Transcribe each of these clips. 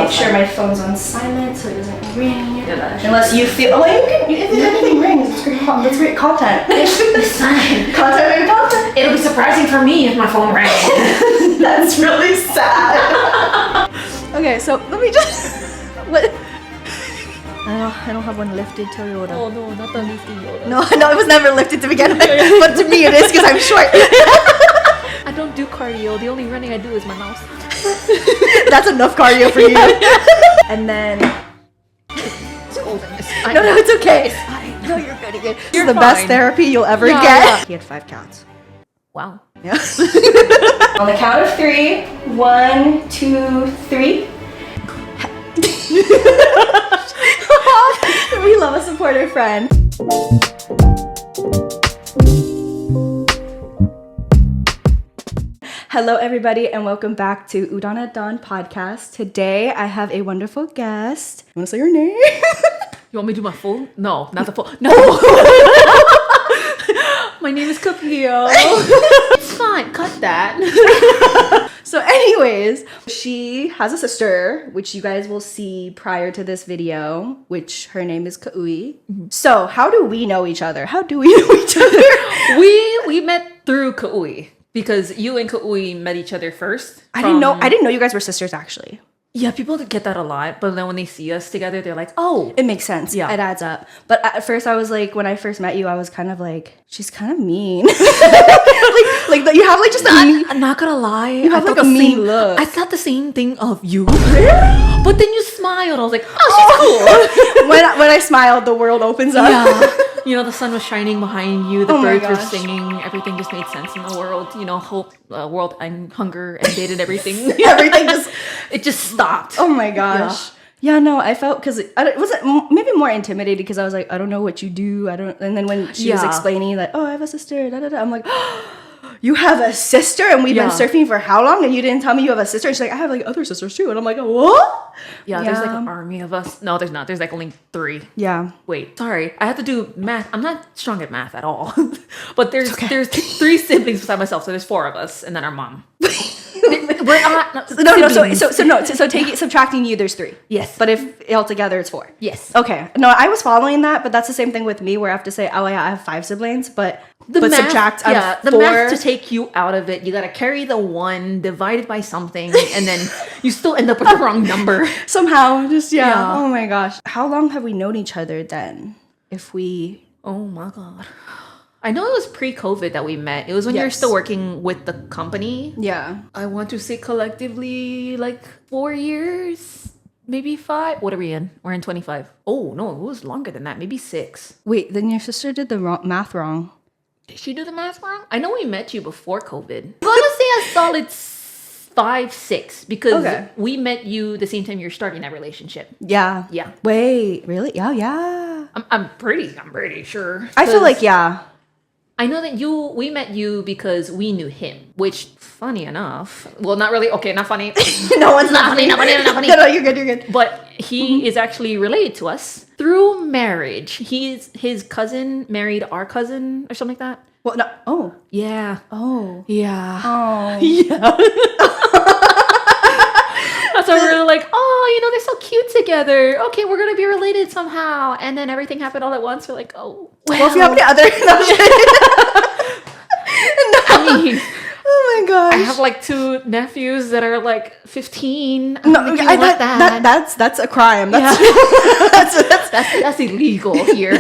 make sure my phone's on silent so it doesn't ring. Unless you feel, oh, you can, if anything rings, it's great, that's great content. It's fine. Content. It'll be surprising for me if my phone rang. That's really sad. Okay, so let me just, what? I don't have one lifted Toyota. Oh no, not the lifted Yoda. No, it was never lifted to begin with, but to me it is because I'm short. I don't do cardio. The only running I do is my mouse. That's enough cardio for you. And then... It's cold in this. No, it's okay. It's fine. No, you're good again. This You're is the best fine. therapy you'll ever get. Yeah. He had 5 cats. Wow. Yeah. On the count of 3. 1, 2, 3. We love a supportive friend. Hello everybody and welcome back to Udon at Dawn podcast. Today I have a wonderful guest. You want to say your name? You want me to do my full? No, not the full. No. My name is Kapio. It's fine. Cut that. So anyways, she has a sister, which you guys will see prior to this video, which her name is Kaui. Mm-hmm. So how do we know each other? How do we know each other? We met through Kaui because you and Kaui met each other first. I didn't know you guys were sisters actually. Yeah, people get that a lot, but then when they see us together, they're like, "Oh, it makes sense. Yeah, it adds up." But at first, I was like, when I first met you, I was kind of like, she's kind of mean. like you have like just. I'm not gonna lie, you have like a mean look. I thought the same thing of you, but then you smiled. I was like, "Oh, she's cool." when I smiled, the world opens up. Yeah. You know, the sun was shining behind you. The birds were gosh. singing. Everything just made sense in the world. You know, hope, world and hunger ended and everything. Everything just... It just stopped. Oh my gosh. Yeah, no, I felt... Because it wasn't... Maybe more intimidated because I was like, I don't know what you do. And then when she was explaining like, oh, I have a sister. Da, da, da, I'm like... You have a sister and we've been surfing for how long and you didn't tell me you have a sister? And she's like, I have like other sisters too. And I'm like, what? Yeah, there's like an army of us. No, there's not. There's like only 3. Yeah. Wait, sorry. I have to do math. I'm not strong at math at all. But there's 3 siblings beside myself. So there's 4 of us and then our mom. We're not subtracting you, there's 3. Yes. But if altogether it's 4. Yes. Okay. No, I was following that, but that's the same thing with me where I have to say, oh yeah, I have 5 siblings, but math, subtract. The math to take you out of it, you gotta carry the 1 divided by something, and then you still end up with the wrong number. Somehow, just Oh my gosh. How long have we known each other then? Oh my god. I know it was pre-COVID that we met. It was when you were still working with the company. Yeah. I want to say collectively like 4 years, maybe 5. What are we in? We're in 25. Oh, no, it was longer than that. Maybe 6. Wait, then your sister did the math wrong. Did she do the math wrong? I know we met you before COVID. I'm going to say a solid 5, 6 because we met you the same time you're starting that relationship. Yeah. Yeah. Wait, really? Yeah. I'm pretty sure. I feel like, I know that we met you because we knew him, which, funny enough, well, not really. Okay, not funny. No, it's not funny. Not funny. No, you're good. But he is actually related to us through marriage. His cousin married our cousin or something like that. Well, no. Oh. Yeah. Oh. Yeah. Oh. Yeah. So we're like, oh, they're so cute together. Okay, we're going to be related somehow. And then everything happened all at once. We're like, oh, well if you have any other... I mean, oh my gosh. I have like 2 nephews that are like 15. No, that's a crime. That's illegal here.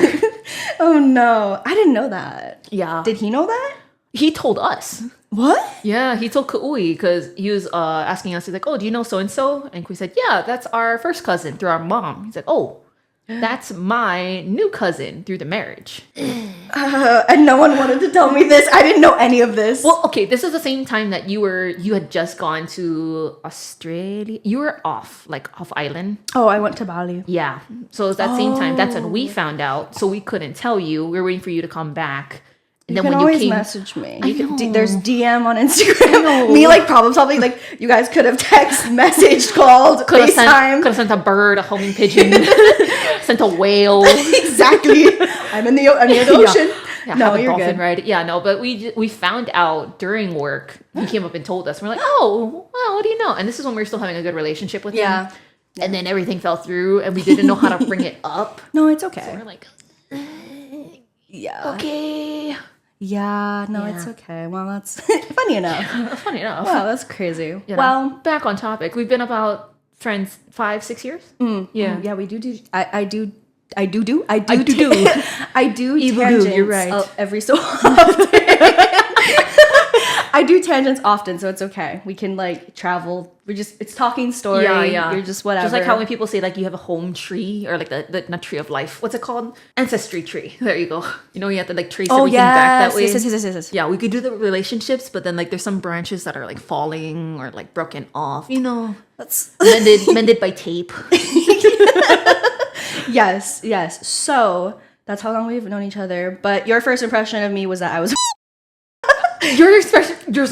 Oh no. I didn't know that. Yeah. Did he know that? He told us. What? Yeah, he told Kaui because he was asking us. He's like, "Oh, do you know so and so?" And we said, "Yeah, that's our first cousin through our mom." He's like, "Oh, that's my new cousin through the marriage." And no one wanted to tell me this. I didn't know any of this. Well, okay, this is the same time that you had just gone to Australia. You were off island. Oh, I went to Bali. Yeah, so it's that same time. That's when we found out. So we couldn't tell you. We were waiting for you to come back. And you then can when always you came, message me. There's DM on Instagram. Me problem solving. Like you guys could have messaged, called, FaceTime. Could have sent a bird, a homing pigeon, sent a whale. Exactly. I'm near the ocean. Yeah, no, have a you're dolphin good. ride. Yeah, no, but we found out during work. He came up and told us. We're like, oh, well, what do you know? And this is when we were still having a good relationship with him. And then everything fell through and we didn't know how to bring it up. No, it's okay. So we're like, yeah. okay. Yeah, no, it's okay. Well, that's funny enough. Funny enough. Wow, that's crazy. You know, well, back on topic. We've been about friends 5-6 years. yeah, we do. I do tangents You're right. every so often. I do tangents often, so it's okay. We can like travel. It's talking story. Yeah. You're just whatever. Just like how when people say like you have a home tree or like the not tree of life. What's it called? Ancestry tree. There you go. You know, you have to like trace everything back that way. Yes. Yeah, we could do the relationships, but then like there's some branches that are like falling or like broken off. You know, That's mended by tape. yes. So that's how long we've known each other. But your first impression of me was that I was. Yours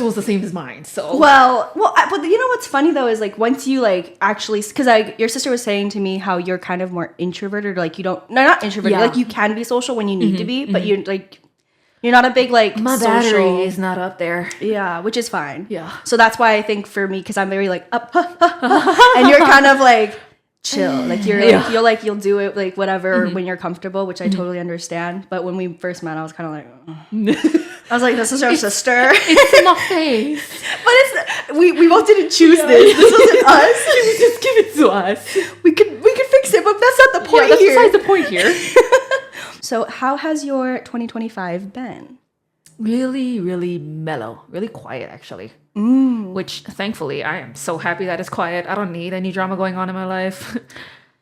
was the same as mine. So but you know what's funny though is like once you like actually, because your sister was saying to me how you're kind of more introverted, or like you don't, no, not introverted, like you can be social when you need to be, but you're not a big like my social. battery is not up there. Yeah, which is fine. Yeah. So that's why I think for me, because I'm very like up, and you're kind of like chill, like you'll do it like whatever when you're comfortable, which I totally understand. But when we first met, I was kind of like, I was like, this is your sister. It's in my face. But we both didn't choose this. This wasn't us. Just give it to us. We could fix it, but that's not the point That's here. besides the point here. So how has your 2025 been? Really, really mellow. Really quiet, actually. Which, thankfully, I am so happy that it's quiet. I don't need any drama going on in my life.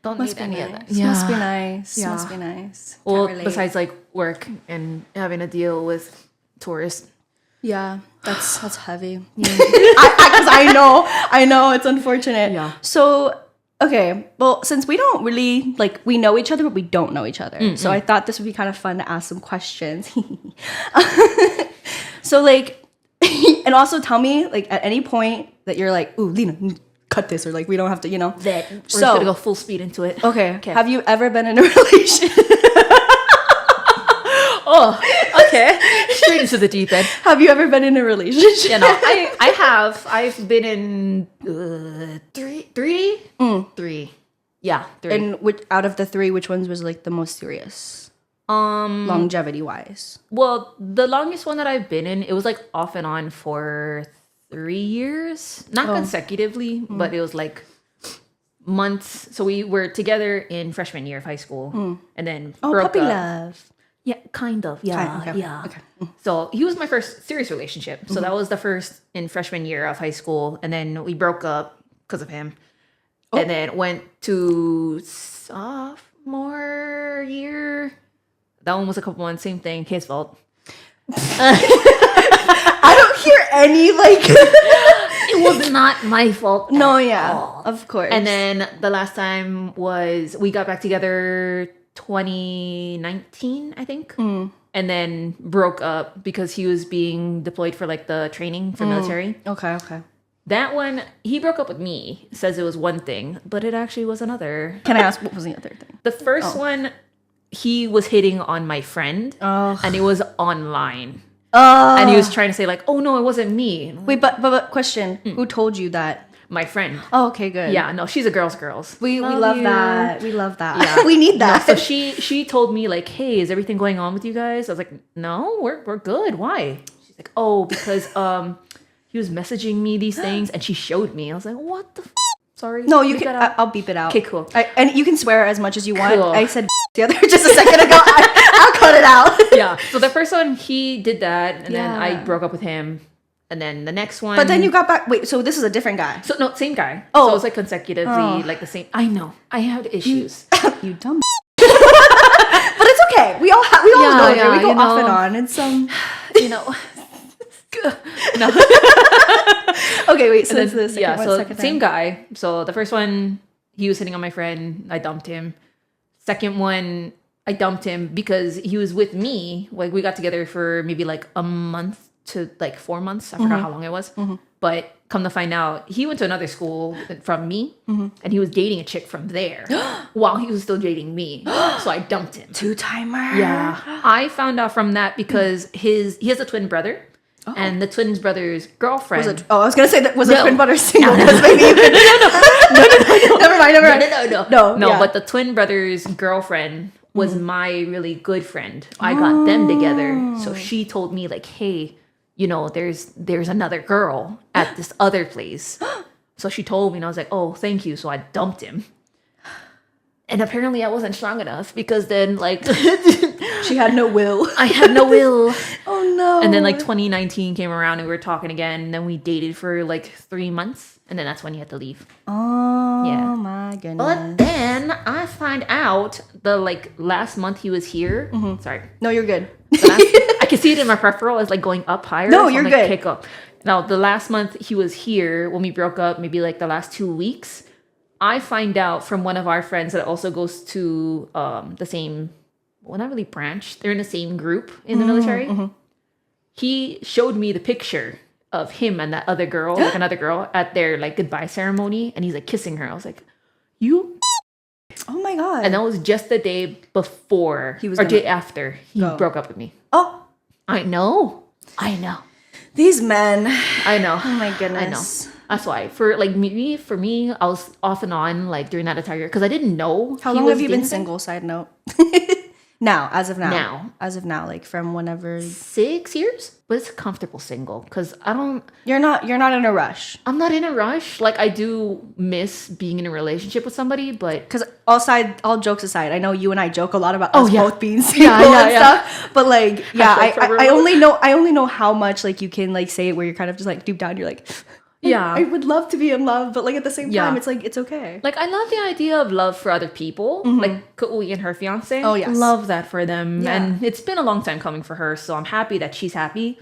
Must be nice. Must be nice. Yeah. Must be nice. Well, Can't relate. besides like work and having to deal with tourists. Yeah, that's heavy. Because I know it's unfortunate. Yeah. So okay, well, since we don't really like, we know each other, but we don't know each other. So I thought this would be kind of fun to ask some questions. So like, and also tell me like at any point that you're like, ooh, Lena, cut this, or like we don't have to, you know. We're just gonna go full speed into it. Okay. Have you ever been in a relationship? Oh, okay. Straight into the deep end. Have you ever been in a relationship? Yeah, no, I have. I've been in three. Yeah, 3. And out of the 3, which ones was like the most serious? Longevity wise. Well, the longest one that I've been in, it was like off and on for 3 years, not consecutively, but it was like months. So we were together in freshman year of high school, and then broke puppy up. love. Yeah, kind of. Yeah, Okay. yeah. Okay. So he was my first serious relationship. So that was the first in freshman year of high school, and then we broke up because of him, and then went to sophomore year. That one was a couple months. Same thing. His fault. I don't hear any like. It was not my fault. No, at yeah, all. of course. And then the last time was we got back together 2019, I think. And then broke up because he was being deployed for like the training for military. Okay. That one, he broke up with me. Says it was one thing, but it actually was another. Can I ask what was the other thing? The first one, he was hitting on my friend, and it was online. And he was trying to say like, "Oh no, it wasn't me." Wait, but question: who told you that? My friend. Oh, okay, good. Yeah, no, she's a girl's. We love you. that. We love that. Yeah. We need that. No, so she told me like, "Hey, is everything going on with you guys?" I was like, "No, we're good. Why?" She's like, "Oh, because he was messaging me these things, and she showed me." I was like, "What the? Sorry." No, you can. I'll beep it out. Okay, cool. And you can swear as much as you want. Cool. I said the other just a second ago. I'll cut it out. Yeah. So the first one, he did that, and then I broke up with him. And then the next one. But then you got back. Wait, so this is a different guy. So no, same guy. Oh. So it was like consecutively, like the same. I know. I had issues. You dumb. But it's okay. We all go there. We go off and on. It's you know. No. Okay, wait. So this is the second same guy. So the first one, he was hitting on my friend. I dumped him. Second one, I dumped him because he was with me. Like we got together for maybe like a month to like 4 months. I forgot how long it was. But come to find out, he went to another school from me, and he was dating a chick from there while he was still dating me. So I dumped him. 2-timer. Yeah, I found out from that because he has a twin brother. And the twin brother's girlfriend. I was gonna say that was a twin brother single. No. Maybe you could... no. Never mind. No. But the twin brother's girlfriend was my really good friend. I got them together. So she told me like, hey, you know, there's another girl at this other place. So she told me, and I was like, oh, thank you. So I dumped him. And apparently I wasn't strong enough because then like she had no will. I had no will. Oh no. And then like 2019 came around and we were talking again. And then we dated for like 3 months. And then that's when he had to leave. Oh my goodness. But then I find out the like last month he was here. Sorry. No, you're good. I can see it in my peripheral as like going up higher. No, you're good. Kick up. Now the last month he was here when we broke up, maybe like the last 2 weeks. I find out from one of our friends that also goes to the same, well, not really branch. They're in the same group in the military. He showed me the picture of him and that other girl, like another girl, at their like goodbye ceremony, and he's like kissing her. I was like, "You." Oh my god! And that was just the day before day after he broke up with me. Oh, I know. These men. I know. Oh my goodness. I know. That's why for me, I was off and on like during that entire year because I didn't know. How long have you been single? Side note. As of now, like from whenever. 6 years, but it's comfortable single because I don't. You're not in a rush. I'm not in a rush. Like I do miss being in a relationship with somebody, but because all jokes aside, I know you and I joke a lot about us both being single and stuff. But like, I only know how much like you can like say it where you're kind of just like deep down you're like. Yeah, I would love to be in love, but like at the same time, it's like it's okay. Like I love the idea of love for other people, like Ku'ui and her fiance. Oh yes, love that for them, and it's been a long time coming for her. So I'm happy that she's happy.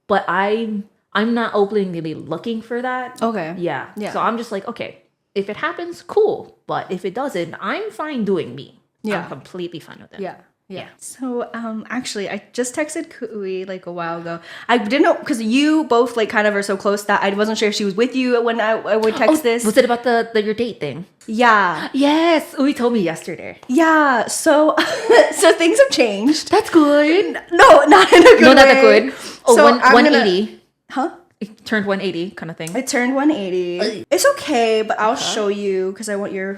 But I'm not openly looking for that. Okay, yeah. So I'm just like, okay, if it happens, cool. But if it doesn't, I'm fine doing me. Yeah, I'm completely fine with it. Yeah. So, actually, I just texted Ku'ui like a while ago. I didn't know because you both like kind of are so close that I wasn't sure if she was with you when I would text this. Was it about your date thing? Yeah. Yes. Ui told me yesterday. Yeah. So, so things have changed. That's good. No, not in a good way. No, not that good. Oh, so 180. Huh? It turned 180 kind of thing. It turned 180. It's okay, but I'll show you because I want your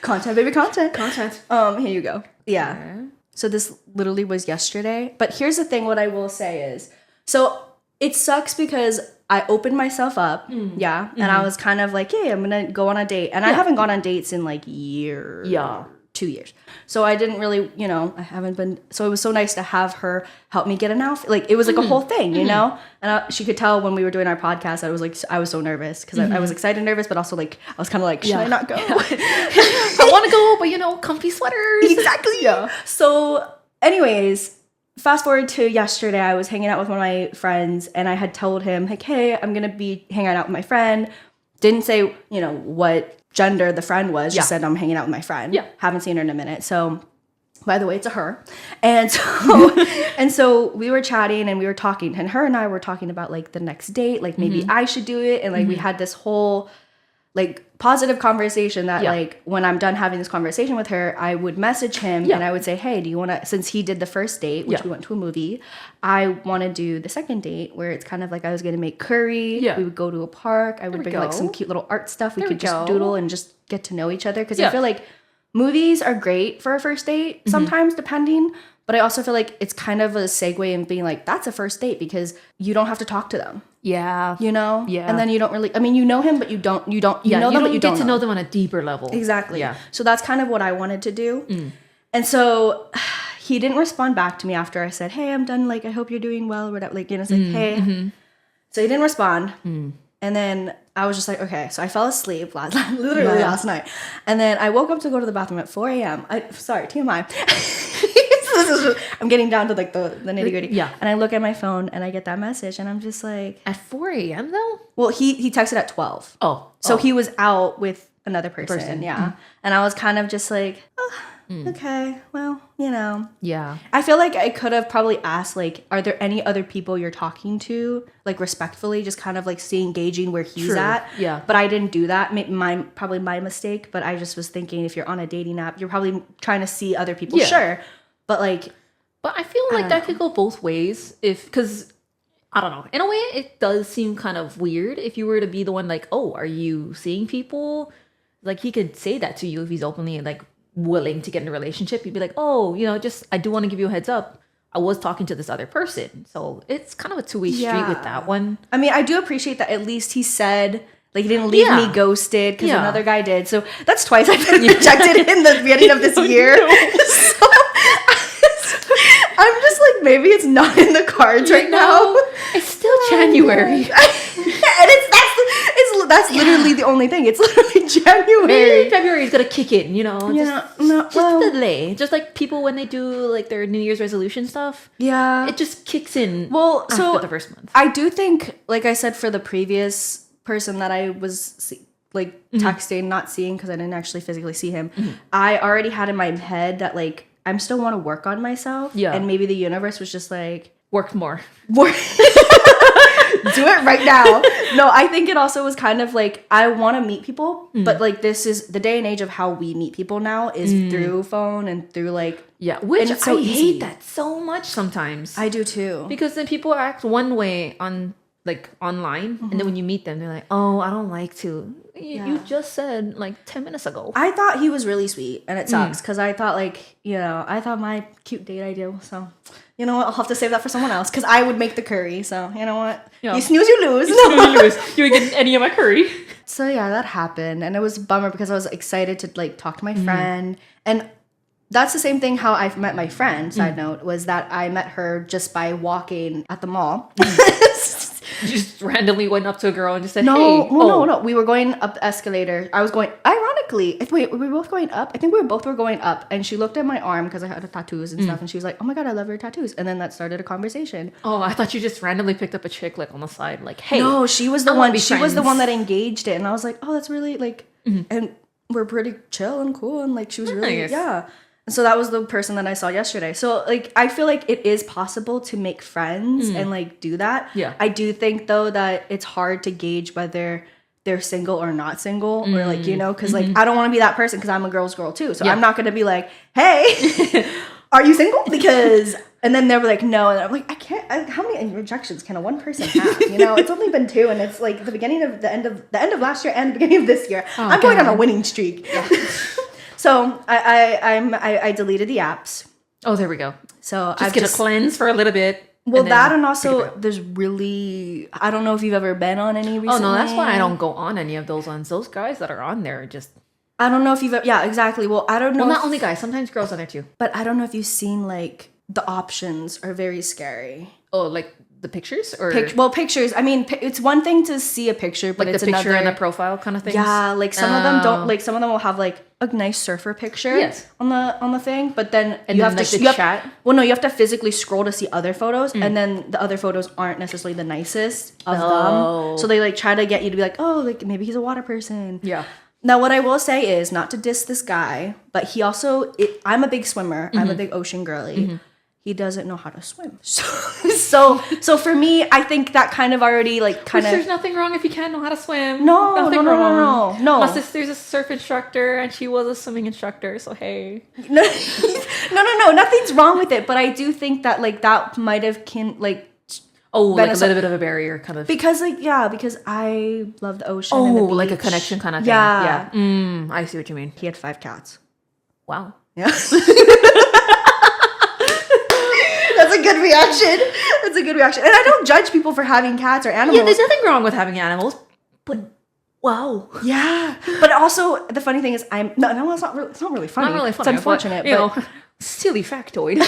content, baby, content. Here you go. Yeah. Okay. So this literally was yesterday. But here's the thing, what I will say is, so it sucks because I opened myself up, and I was kind of like, hey, I'm going to go on a date. And I haven't gone on dates in like years. Yeah. 2 years. So I didn't really, I haven't been, so it was so nice to have her help me get an outfit. Like it was like a whole thing, you know? And she could tell when we were doing our podcast, I was so nervous because I was excited, nervous, but also like, I was kind of like, should I not go? I want to go, but comfy sweaters. Exactly. Yeah. So anyways, fast forward to yesterday, I was hanging out with one of my friends and I had told him like, hey, I'm going to be hanging out with my friend. Didn't say, what gender the friend was. Just said I'm hanging out with my friend. Yeah. Haven't seen her in a minute. So, by the way, it's a her. And so we were chatting and we were talking, and her and I were talking about like the next date, like maybe I should do it, and like we had this whole like positive conversation that like when I'm done having this conversation with her, I would message him and I would say, hey, do you want to, since he did the first date, which we went to a movie, I want to do the second date where it's kind of like I was going to make curry. We would go to a park. I would bring like some cute little art stuff. We could just doodle and just get to know each other. Because I feel like movies are great for a first date sometimes, depending. But I also feel like it's kind of a segue in being like, that's a first date because you don't have to talk to them. Yeah. Yeah. And then you don't really, you know him, but you know them, but you don't get to know them on a deeper level. Exactly. Yeah. So that's kind of what I wanted to do. And so he didn't respond back to me after I said, hey, I'm done. Like, I hope you're doing well or whatever. Like, it's like, hey. So he didn't respond. And then I was just like, okay. So I fell asleep literally last night. And then I woke up to go to the bathroom at 4 a.m. Sorry, TMI. I'm getting down to like the nitty gritty. Yeah. And I look at my phone and I get that message and I'm just like. At 4 a.m. though? Well, he texted at 12. Oh. So he was out with another person. Yeah. And I was kind of just like, okay, well, Yeah. I feel like I could have probably asked, like, are there any other people you're talking to? Like, respectfully, just kind of like engaging where he's at. Yeah. But I didn't do that. Probably my mistake. But I just was thinking if you're on a dating app, you're probably trying to see other people. Yeah. Sure. But like. But I feel like that could go both ways. Because I don't know. In a way, it does seem kind of weird if you were to be the one like, oh, are you seeing people? Like, he could say that to you if he's openly like willing to get in a relationship. He'd be like, oh, just I do want to give you a heads up. I was talking to this other person. So it's kind of a two-way street with that one. I mean, I do appreciate that at least he said, like, he didn't leave me ghosted because another guy did. So that's twice I've been rejected in the beginning of this year. So I'm just like, maybe it's not in the cards right now. It's still January. And that's literally the only thing. It's literally January. Maybe February is gonna kick in, Just delay. Just like people when they do like their New Year's resolution stuff. Yeah. It just kicks in after the first month. I do think, like I said, for the previous person that I was texting, not seeing because I didn't actually physically see him, I already had in my head that like I still want to work on myself. Yeah. And maybe the universe was just like, work more. Do it right now. No, I think it also was kind of like, I want to meet people, but like this is the day and age of how we meet people now is through phone and through like... Yeah, which it's so I hate that so much sometimes. I do too. Because then people act one way on like online and then when you meet them, they're like, oh, I don't like to. You just said like 10 minutes ago. I thought he was really sweet and it sucks because I thought like, I thought my cute date idea was so... You know what? I'll have to save that for someone else because I would make the curry. So, you know what? Yeah. You snooze, you lose. You snooze, you lose. You would get any of my curry. So, yeah, that happened. And it was a bummer because I was excited to, like, talk to my friend. And that's the same thing how I met my friend, side note, was that I met her just by walking at the mall. You just randomly went up to a girl and just said, no, hey. No. We were going up the escalator. I was going, ironically, wait, were we both going up? I think we both were going up. And she looked at my arm because I had tattoos and stuff. And she was like, oh my God, I love your tattoos. And then that started a conversation. Oh, I thought you just randomly picked up a chick like on the side. Like, hey. No, she was the one. She was the one that engaged it. And I was like, oh, that's really like, and we're pretty chill and cool. And like, she was really, yeah. So that was the person that I saw yesterday. So like I feel like it is possible to make friends and like do that. Yeah. I do think though that it's hard to gauge whether they're single or not single or like because like I don't want to be that person because I'm a girl's girl too. So I'm not gonna be like, hey, are you single? Because and then they were like, no, and I'm like, I can't. How many rejections can a one person have? It's only been 2, and it's like the beginning of the end of last year and the beginning of this year. Oh, I'm going on a winning streak. Yeah. So I deleted the apps. Oh, there we go. So I've just a cleanse for a little bit. Well, and also there's really, I don't know if you've ever been on any recently. Oh no, that's why I don't go on any of those ones. Those guys that are on there are just. I don't know if you've exactly. Well, I don't know. Well, not only guys, sometimes girls on there too. But I don't know if you've seen like the options are very scary. Oh, like the pictures or pictures. I mean, it's one thing to see a picture, but like it's the picture another, and the profile kind of thing. Yeah, like some of them don't. Like some of them will have like a nice surfer picture on the thing, but then you have to chat. Well, no, you have to physically scroll to see other photos, and then the other photos aren't necessarily the nicest of them. So they like try to get you to be like, oh, like maybe he's a water person. Yeah. Now, what I will say is not to diss this guy, but he also. I'm a big swimmer. I'm a big ocean girly. He doesn't know how to swim. So for me, I think that kind of already There's nothing wrong if you can't know how to swim. No. My sister's a surf instructor and she was a swimming instructor. So hey. No. Nothing's wrong with it, but I do think that like that might have like a little bit of a barrier kind of. Because I love the ocean. Oh, and the beach. Like a connection kind of thing. Yeah. I see what you mean. He had 5 cats. Wow. Yeah. That's a good reaction. And I don't judge people for having cats or animals. Yeah, there's nothing wrong with having animals. But wow. Yeah. But also the funny thing is it's not really funny. Not really funny. It's unfortunate. But silly factoid.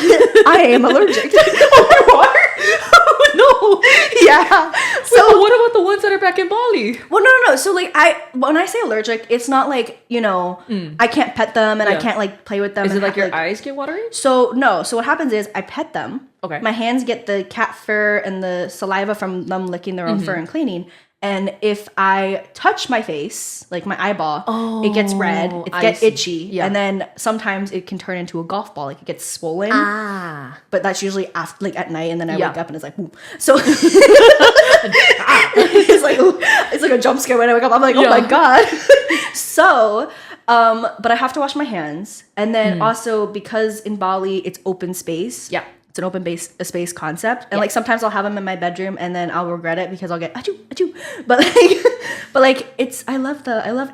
I am allergic. Oh, you are? No. Yeah. So what about the ones that are back in Bali? Well, no. So like when I say allergic, it's not like, I can't pet them and I can't like play with them. Is it like your eyes get watery? So no. So what happens is I pet them. Okay. My hands get the cat fur and the saliva from them licking their own fur and cleaning. And if I touch my face, like my eyeball, it gets red, it gets itchy, and then sometimes it can turn into a golf ball, like it gets swollen. But that's usually after, like at night, and then I wake up and it's like, boom. So it's like a jump scare when I wake up. I'm like, oh my God. So, but I have to wash my hands, and then also because in Bali it's open space. Yeah. it's an open space concept, and like sometimes I'll have them in my bedroom and then I'll regret it because I'll get achoo, achoo. But like it's I love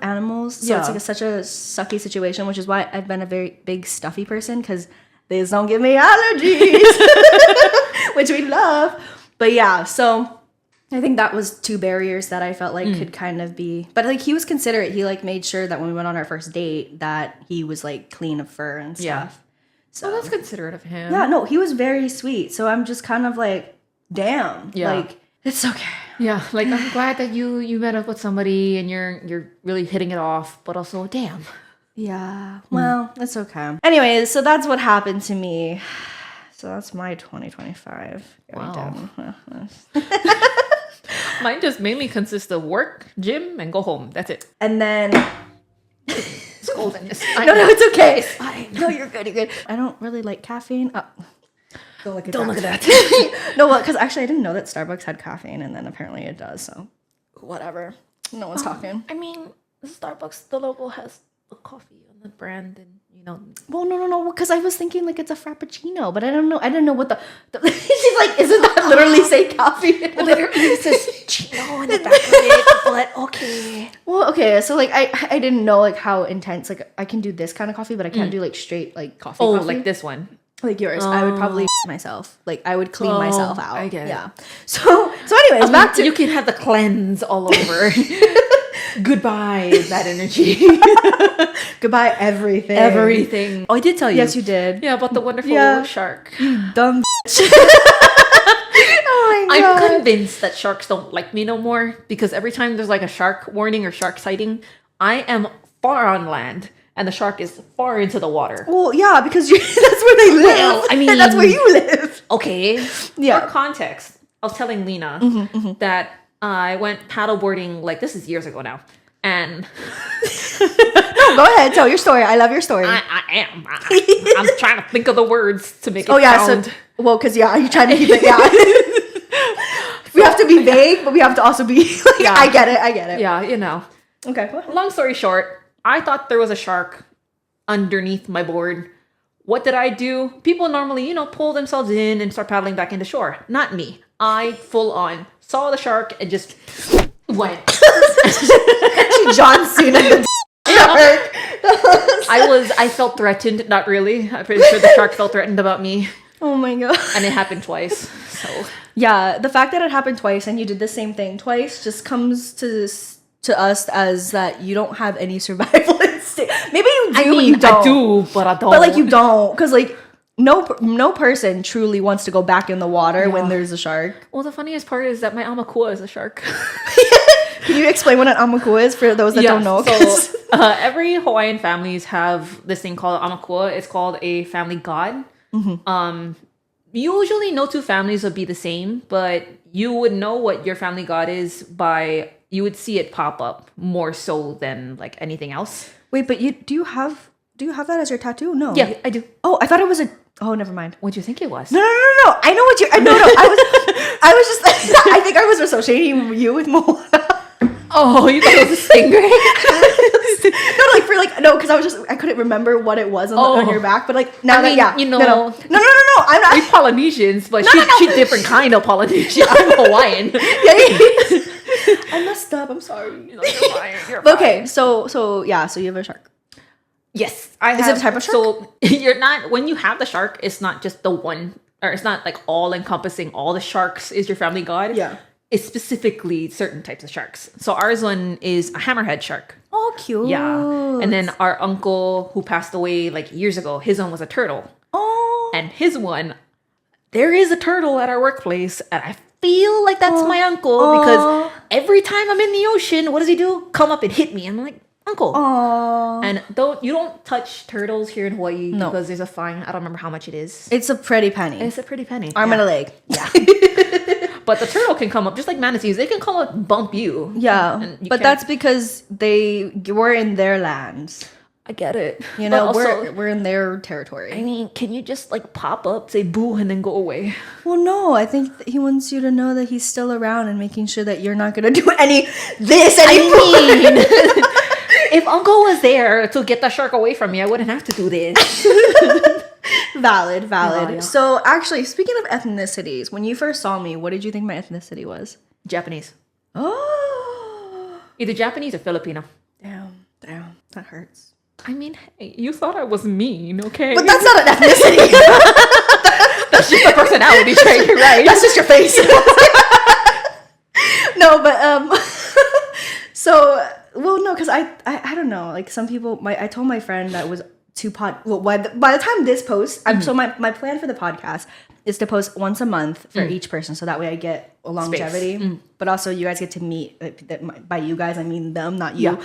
animals, so it's like such a sucky situation, which is why I've been a very big stuffy person, because they just don't give me allergies, which we love. But yeah, so I think that was 2 barriers that I felt like could kind of be, but like he was considerate. He like made sure that when we went on our first date that he was like clean of fur and stuff. Yeah. So that's considerate of him. Yeah, no, he was very sweet. So I'm just kind of like, damn. Yeah. Like, it's okay. Yeah, like I'm glad that you met up with somebody and you're really hitting it off, but also damn. Yeah. Well, it's okay. Anyways, so that's what happened to me. So that's my 2025. Wow. Mine just mainly consists of work, gym, and go home. That's it. And then it's golden. No, it's okay. It's fine. No, you're good. You're good. I don't really like caffeine. Oh. Don't look at that. No, well, because actually I didn't know that Starbucks had caffeine, and then apparently it does. So whatever. No one's talking. I mean, Starbucks, the logo has a coffee on the brand, and you know. Well, no, because I was thinking like it's a frappuccino, but I don't know. I didn't know what the she's like, isn't that literally say coffee? Literally says chino in the back of it, but okay. Well, okay, so like I didn't know like how intense, like I can do this kind of coffee, but I can't do like straight like coffee. Oh, like this one. Like yours. I would probably myself. Like I would clean myself out. I get it. Yeah. So anyways, back to you can have the cleanse all over. Goodbye, that energy. Goodbye, everything. Everything. Oh, I did tell you. Yes, you did. Yeah, about the wonderful shark. You dumb bitch. Oh my God. I'm convinced that sharks don't like me no more, because every time there's like a shark warning or shark sighting, I am far on land and the shark is far into the water. Well, yeah, because that's where they live. Well, I mean, that's where you live. Okay. Yeah. For context, I was telling Lena that I went paddleboarding, like this is years ago now. And no, go ahead, tell your story. I love your story. I am. I'm trying to think of the words to make it sound. So, well, because you're trying to keep it. Yeah, we have to be vague, but we have to also be. Like, yeah. I get it. Yeah, you know. Okay. Long story short, I thought there was a shark underneath my board. What did I do? People normally, pull themselves in and start paddling back into shore. Not me. I full on saw the shark and just went. John Cena the shark. I felt threatened. Not really. I'm pretty sure the shark felt threatened about me. Oh my God. And it happened twice. So yeah, the fact that it happened twice and you did the same thing twice just comes to us as that you don't have any survival instinct. Maybe you do. I mean, you don't. I do, but I don't. But like you don't, because like no person truly wants to go back in the water when there's a shark. Well, the funniest part is that my amakua is a shark. Can you explain what an amakua is for those that don't know? So every Hawaiian families have this thing called amakua. It's called a family god. Mm-hmm. Usually no two families would be the same, but you would know what your family god is by, you would see it pop up more so than like anything else. Wait, but do you have that as your tattoo? No. Yeah, I do. Oh, I thought it was oh, never mind. What do you think it was? No. I know what you. No. I was just. I think I was associating you with Moana. Oh, you thought it was a stingray? No, because I couldn't remember what it was on your back, but like now No. I'm not. We Polynesians, but she's different kind of Polynesian. I'm Hawaiian. I messed up. I'm sorry. You're fine. You're fine. Okay, so you have a shark. Yes, Is it a type of shark? So you're not, when you have the shark, it's not just the one, or it's not like all encompassing. All the sharks is your family god. Yeah. It's specifically certain types of sharks. So ours one is a hammerhead shark. Oh, cute. Yeah. And then our uncle who passed away like years ago, his one was a turtle. Oh. And his one, there is a turtle at our workplace, and I feel like that's my uncle because every time I'm in the ocean, what does he do? Come up and hit me. I'm like, uncle. Aww. And you don't touch turtles here in Hawaii because there's a fine. I don't remember how much it is. It's a pretty penny. It's a pretty penny. Arm and a leg. Yeah. But the turtle can come up, just like manatees, they can come up and bump you. Yeah. But that's because we're in their lands. I get it. We're in their territory. I mean, can you just like pop up, say boo, and then go away? Well, no. I think he wants you to know that he's still around and making sure that you're not going to do this anymore. I mean, if Uncle was there to get the shark away from me, I wouldn't have to do this. Valid. Yeah. So actually, speaking of ethnicities, when you first saw me, what did you think my ethnicity was? Japanese. Oh, Either Japanese or Filipino. damn, that hurts. I mean, hey, you thought I was mean, okay? But that's not an ethnicity. That's just a personality trait, you're right? That's just your face. No, but so well, no, because I don't know. Like some people, I told my friend that was well, by the time this posts, so my plan for the podcast is to post once a month for each person, so that way I get a longevity. But also, you guys get to meet. By you guys, I mean them, not you. Yeah.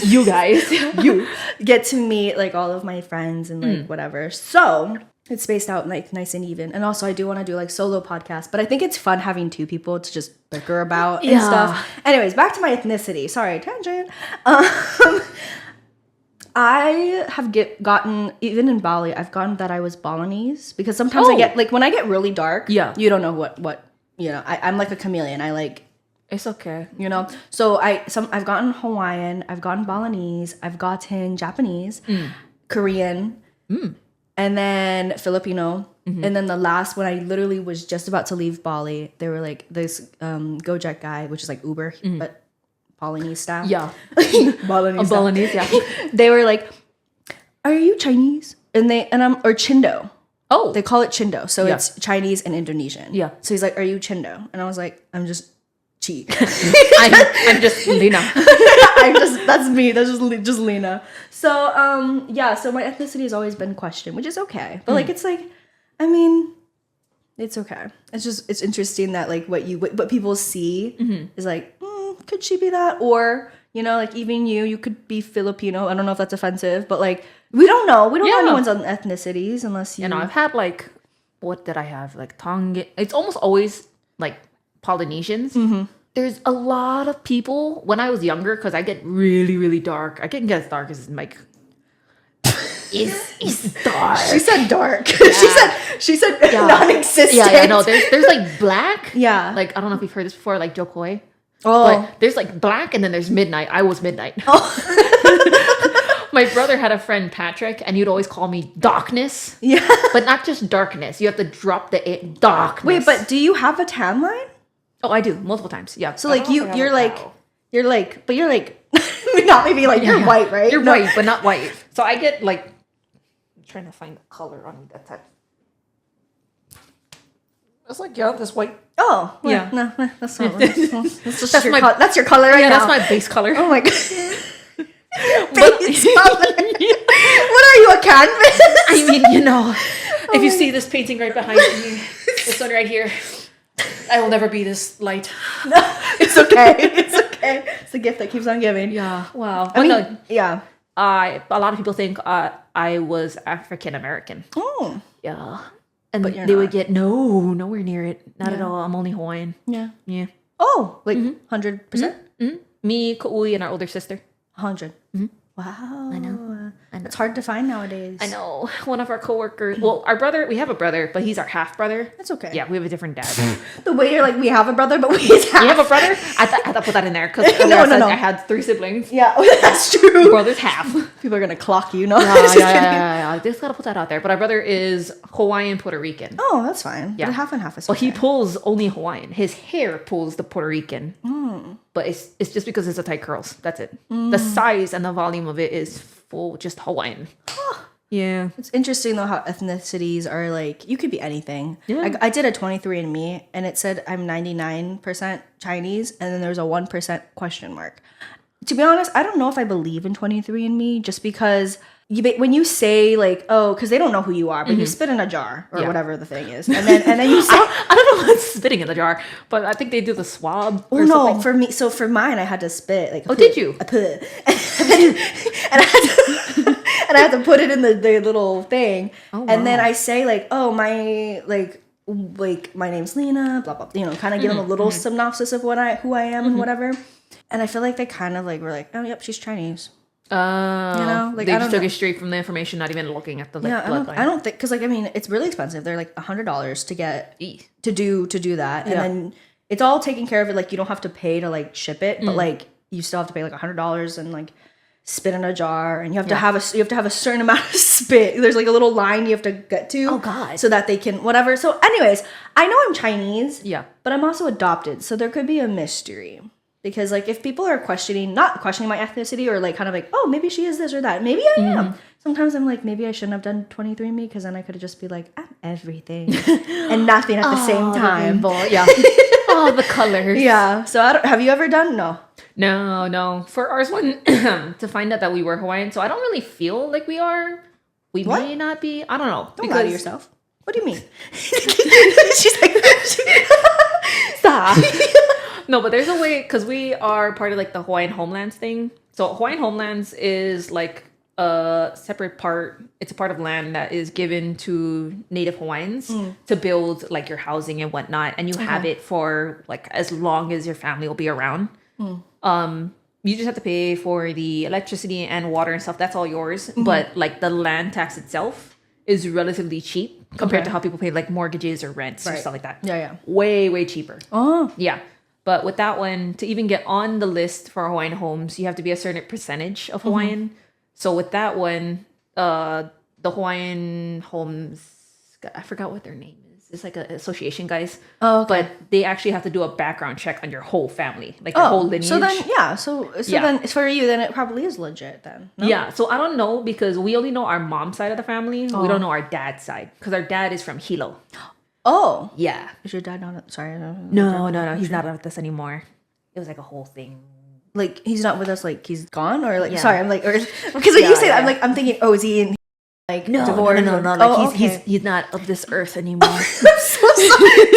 You guys, you get to meet like all of my friends and like whatever. So it's spaced out like nice and even. And also, I do want to do like solo podcasts, but I think it's fun having two people to just bicker about and stuff. Anyways, back to my ethnicity. Sorry, tangent. I have gotten, even in Bali, I've gotten that I was Balinese because sometimes I get, like, when I get really dark, you don't know what you know, I'm like a chameleon. I like, it's okay. you know? So I've gotten Hawaiian, I've gotten Balinese, I've gotten Japanese, Korean, and then Filipino. And then the last one, I literally was just about to leave Bali. They were like, this Gojek guy, which is like Uber, but Balinese style. Yeah. Balinese style. Balinese, yeah. They were like, "Are you Chinese?" And I'm or Chindo. Oh. They call it Chindo. So it's Chinese and Indonesian. Yeah. So he's like, "Are you Chindo?" And I was like, "I'm just Chi." I'm just Lina. That's me. That's just Lena. So so my ethnicity has always been questioned, which is okay. But like it's like, I mean, it's okay. It's interesting that like what people see is like, could she be that? Or, you know, like even you could be Filipino. I don't know if that's offensive, but like we don't know. We don't know anyone's on ethnicities unless you. You know, I've had like, what did I have? Like Tongan. It's almost always like Polynesians. There's a lot of people when I was younger, because I get really, really dark. I can get as dark as like. It's dark. She said dark. She said non-existent. Yeah. No, there's like black. Yeah. Like I don't know if you've heard this before, like Jokoi. Oh. But there's like black and then there's midnight. I was midnight. My brother had a friend, Patrick, and he'd always call me darkness. Yeah. But not just darkness. You have to drop the darkness. Wait, but do you have a tan line? Oh, I do. Multiple times. Yeah. So like you're like not maybe like you're white, right? You're white, but not white. So I get like, I'm trying to find the color on me that type. It's like, this white. Oh, well, yeah. No, that's not. That's your color right now. That's my base color. Oh my god. Base color. What are you, a canvas? I mean, you know, if you see this painting right behind me, this one right here, I will never be this light. No, it's okay. It's okay. It's a gift that keeps on giving. Yeah. Wow. I mean, yeah. A lot of people think I was African American. Oh. Yeah. And but they would get nowhere near it. Not at all. I'm only Hawaiian. Yeah. Yeah. Oh, like 100%? Me, Kau'i, and our older sister. 100. Wow. I know. It's hard to find nowadays. I know. One of our coworkers, well, our brother, we have a brother, but he's our half brother. That's okay. Yeah, we have a different dad. The way you're like, we have a brother, but he's half. You have a brother? I thought I put that in there because no. I had 3 siblings. Yeah, that's true. Brother's half. People are going to clock you. No, yeah. Just got to put that out there. But our brother is Hawaiian, Puerto Rican. Oh, that's fine. Yeah. But half and half is But okay. he pulls only Hawaiian. His hair pulls the Puerto Rican. But it's just because it's a tight curls. That's it. The size and the volume of it is full, just Hawaiian. Yeah. It's interesting though how ethnicities are like, you could be anything. Yeah. I did a 23andMe and it said I'm 99% Chinese and then there's a 1% question mark. To be honest, I don't know if I believe in 23andMe just because when you say like, oh, because they don't know who you are, but you spit in a jar or whatever the thing is. And then you say, I don't know what's spitting in the jar, but I think they do the swab. Oh no, something. For me, so for mine, I had to spit. Like, did you? I put, and I had to put it in the little thing. Oh, wow. And then I say like, oh, my name's Lena, blah blah. You know, kind of give them a little synopsis of who I am and whatever. And I feel like they kind of like were like, oh yep, she's Chinese. You know, like they just took it straight from the information, not even looking at the bloodline. I don't think because like I mean it's really expensive. They're like $100 to get to do that, and then it's all taken care of. It like you don't have to pay to like ship it, but like you still have to pay like $100 and like spit in a jar, and you have to have a certain amount of spit. There's like a little line you have to get to. Oh God. So that they can whatever. So anyways, I know I'm Chinese. Yeah. But I'm also adopted, so there could be a mystery. Because like if people are not questioning my ethnicity or like kind of like, oh, maybe she is this or that. Maybe I am. Sometimes I'm like, maybe I shouldn't have done 23andMe because then I could have just be like, I'm everything and nothing at the same time. Yeah. Oh, the colors. Yeah. So have you ever done? No. No. For ours one, to find out that we were Hawaiian, so I don't really feel like we are. We may not be. I don't know. Don't lie to yourself. What do you mean? She's like, stop. No, but there's a way, because we are part of like the Hawaiian Homelands thing. So Hawaiian Homelands is like a separate part. It's a part of land that is given to Native Hawaiians to build like your housing and whatnot. And you have it for like as long as your family will be around. You just have to pay for the electricity and water and stuff. That's all yours. But like the land tax itself is relatively cheap compared to how people pay like mortgages or rents or stuff like that. Yeah. Way cheaper. Oh. Yeah. But with that one, to even get on the list for Hawaiian homes, you have to be a certain percentage of Hawaiian. So with that one, the Hawaiian homes, I forgot what their name is. It's like an association, guys. Oh, okay. But they actually have to do a background check on your whole family, like your whole lineage. So then, then for you, then it probably is legit then. No? Yeah. So I don't know because we only know our mom's side of the family. We don't know our dad's side because our dad is from Hilo. Oh. Yeah. Is your dad not... Sorry. No. He's not with us anymore. It was like a whole thing. Like, he's not with us, like, he's gone? Or, like, sorry, I'm like... Because when you say that, I'm thinking, is he in, like, divorce? No. Like, he's not of this earth anymore. I'm so sorry.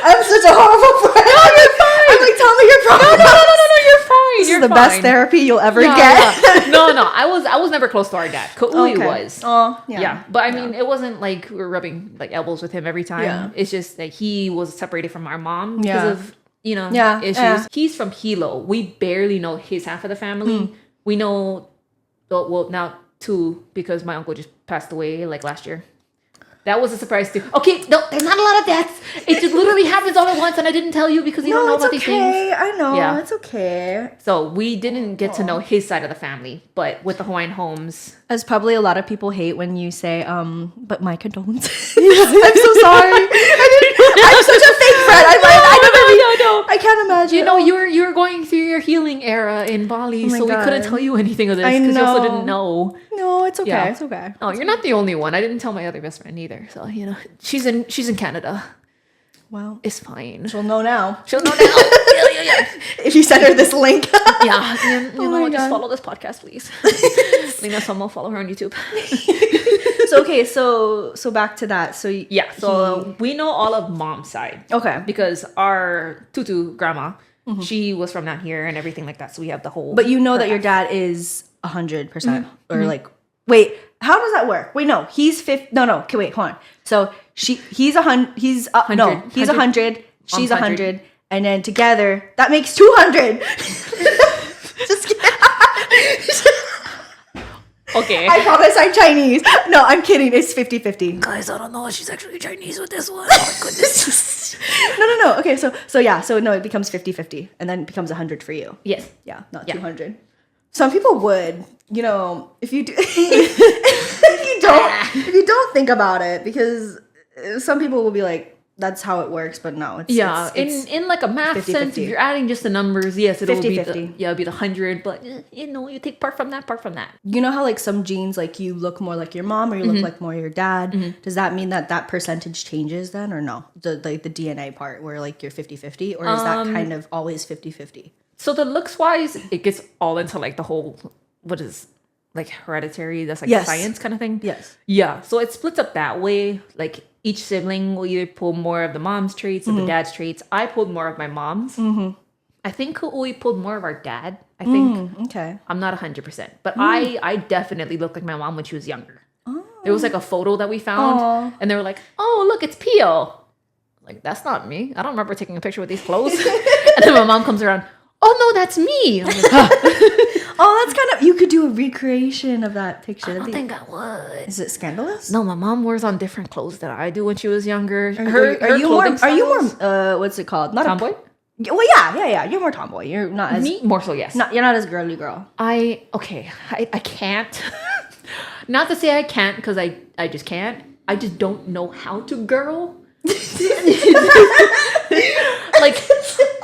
I'm such a horrible friend. No, you're fine. I'm like, tell me your problem. No, you're fine. This is the best therapy you'll ever get. Yeah. No. I was never close to our dad. Ka'ui was. Oh, yeah. Yeah. But I mean, it wasn't like we were rubbing like elbows with him every time. Yeah. It's just that he was separated from our mom because of, issues. Yeah. He's from Hilo. We barely know his half of the family. We know, well, now two because my uncle just passed away like last year. That was a surprise too. Okay, no, there's not a lot of deaths. It just literally happens all at once, and I didn't tell you because you don't know about these things. I know. Yeah. It's okay. So we didn't get to know his side of the family, but with the Hawaiian homes, as probably a lot of people hate when you say, but my condolences. I'm so sorry. I'm such a fake friend. No. I can't imagine. You were going through your healing era in Bali, so we couldn't tell you anything of this because you also didn't know. No, it's okay. Yeah. It's okay. Oh, you're not the only one. I didn't tell my other best friend either. So she's in Canada. Well, it's fine. She'll know now. Yeah. If you send her this link. Just follow this podcast, please. Linasomo, follow her on YouTube. So back to that. So we know all of mom's side. Okay. Because our tutu grandma, she was from down here and everything like that. So we have the whole. But you know that your dad is 100% or like. Wait, how does that work? Wait, no, he's 50. No. Okay, wait, hold on. So he's 100. He's 100. She's 100, and then together that makes 200. Just kidding. Okay. I promise I'm Chinese. No, I'm kidding. It's 50-50. Guys, I don't know if she's actually Chinese with this one. Oh my goodness. No. Okay, so no, it becomes 50-50, and then it becomes 100 for you. Yes. Yeah, not 200. Some people would, if you do, if you don't think about it, because some people will be like, that's how it works, but no, it's in like a math 50-50. sense, if you're adding just the numbers, yes, it'll 50-50. It'll be the 100, but you take part from that. You know how like some genes, like you look more like your mom or you look like more your dad. Does that mean that percentage changes then, or no? The DNA part where like you're 50-50, or is that kind of always 50-50? So the looks wise, it gets all into like the whole, what is like hereditary, that's like science kind of thing. Yes. Yeah. So it splits up that way. Like each sibling will either pull more of the mom's traits or the dad's traits. I pulled more of my mom's. I think we pulled more of our dad. I think. Okay. I'm not 100%, but I definitely looked like my mom when she was younger. Oh. There was like a photo that we found, and they were like, "Oh, look, it's Pio." Like, that's not me. I don't remember taking a picture with these clothes. And then my mom comes around. Oh no, that's me. I'm like, oh, that's kind of, you could do a recreation of that picture. I don't think I would. Is it scandalous? No, my mom wears on different clothes than I do when she was younger. Are you more what's it called? Not tomboy? Well, yeah. You're more tomboy. You're not as Me more so, yes. you're not as girly girl. I can't. Not to say I can't, because I just can't. I just don't know how to girl.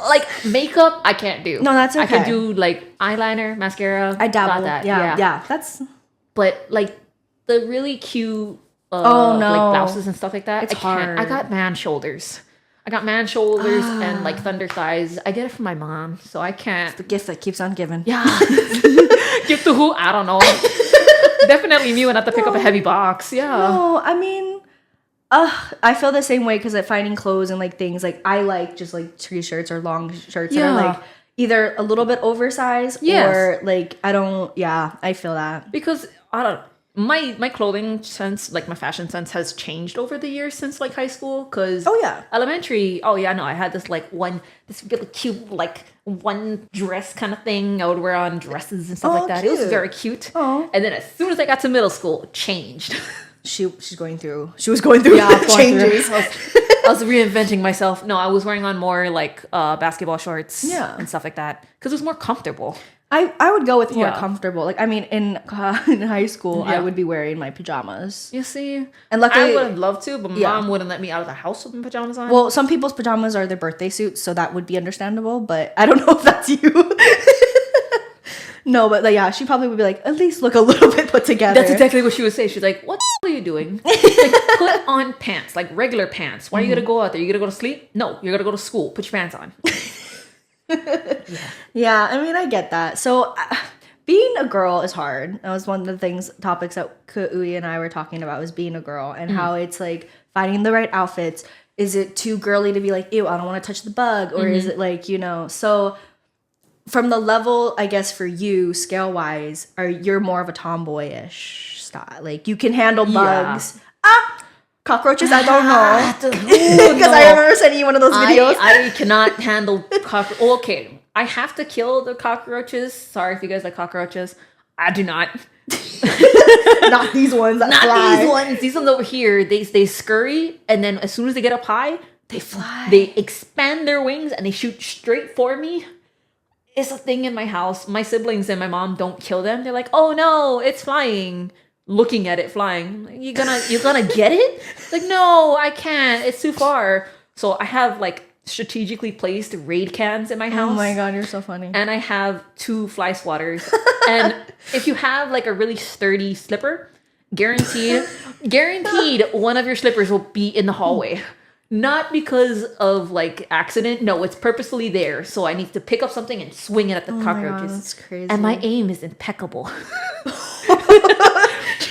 like makeup, I can't do. No, that's okay. I can do like eyeliner, mascara. I dabble. got that. Yeah. That's. But like the really cute, Oh, no. like blouses and stuff like that. It's I can't. hard. I got man shoulders. And like thunder thighs. I get it from my mom, so I can't. The gift that keeps on giving. Yeah. Give to who? I don't know. Definitely me when I have to pick up a heavy box. Yeah. No, I mean, I feel the same way because at finding clothes and like things, like I like just like t-shirts or long shirts that are like either a little bit oversized or like I feel that. Because I don't my clothing sense, like my fashion sense has changed over the years since like high school. Because elementary, I had this really cute like one dress kind of thing I would wear on dresses and stuff like that. Cute. It was very cute. Oh. And then as soon as I got to middle school, it changed. She was going through changes. I was reinventing myself. No, I was wearing on more like basketball shorts and stuff like that because it was more comfortable. I would go with more comfortable. Like, I mean, in high school, I would be wearing my pajamas. You see? And luckily, I would have loved to, but mom wouldn't let me out of the house with my pajamas on. Well, some people's pajamas are their birthday suits, so that would be understandable, but I don't know if that's you. No, but like, yeah, she probably would be like, at least look a little bit put together. That's exactly what she would say. She's like, what the are you doing? Like, put on pants, like regular pants. Why are you going to go out there? You going to go to sleep? No, you're going to go to school. Put your pants on. Yeah, I mean, I get that. So being a girl is hard. That was one of the topics that Kui and I were talking about, was being a girl and how it's like finding the right outfits. Is it too girly to be like, ew, I don't want to touch the bug? Or is it like, so from the level, I guess, for you, scale-wise, you're more of a tomboyish style. Like, you can handle bugs. Cockroaches, I don't know. Because I remember sending you one of those videos. I cannot handle cockroaches. Okay, I have to kill the cockroaches. Sorry if you guys like cockroaches. I do not. Not these ones that fly. These ones. These ones over here, they scurry, and then as soon as they get up high, they fly. They expand their wings, and they shoot straight for me. It's a thing in my house. My siblings and my mom don't kill them. They're like, oh no, it's flying. Looking at it flying. Like, you're gonna get it? Like, no, I can't. It's too far. So I have like strategically placed raid cans in my house. Oh my god, you're so funny. And I have 2 fly swatters. And if you have like a really sturdy slipper, guaranteed one of your slippers will be in the hallway. Not because of like accident. No, it's purposefully there. So I need to pick up something and swing it at the cockroaches. My God, that's crazy. And my aim is impeccable.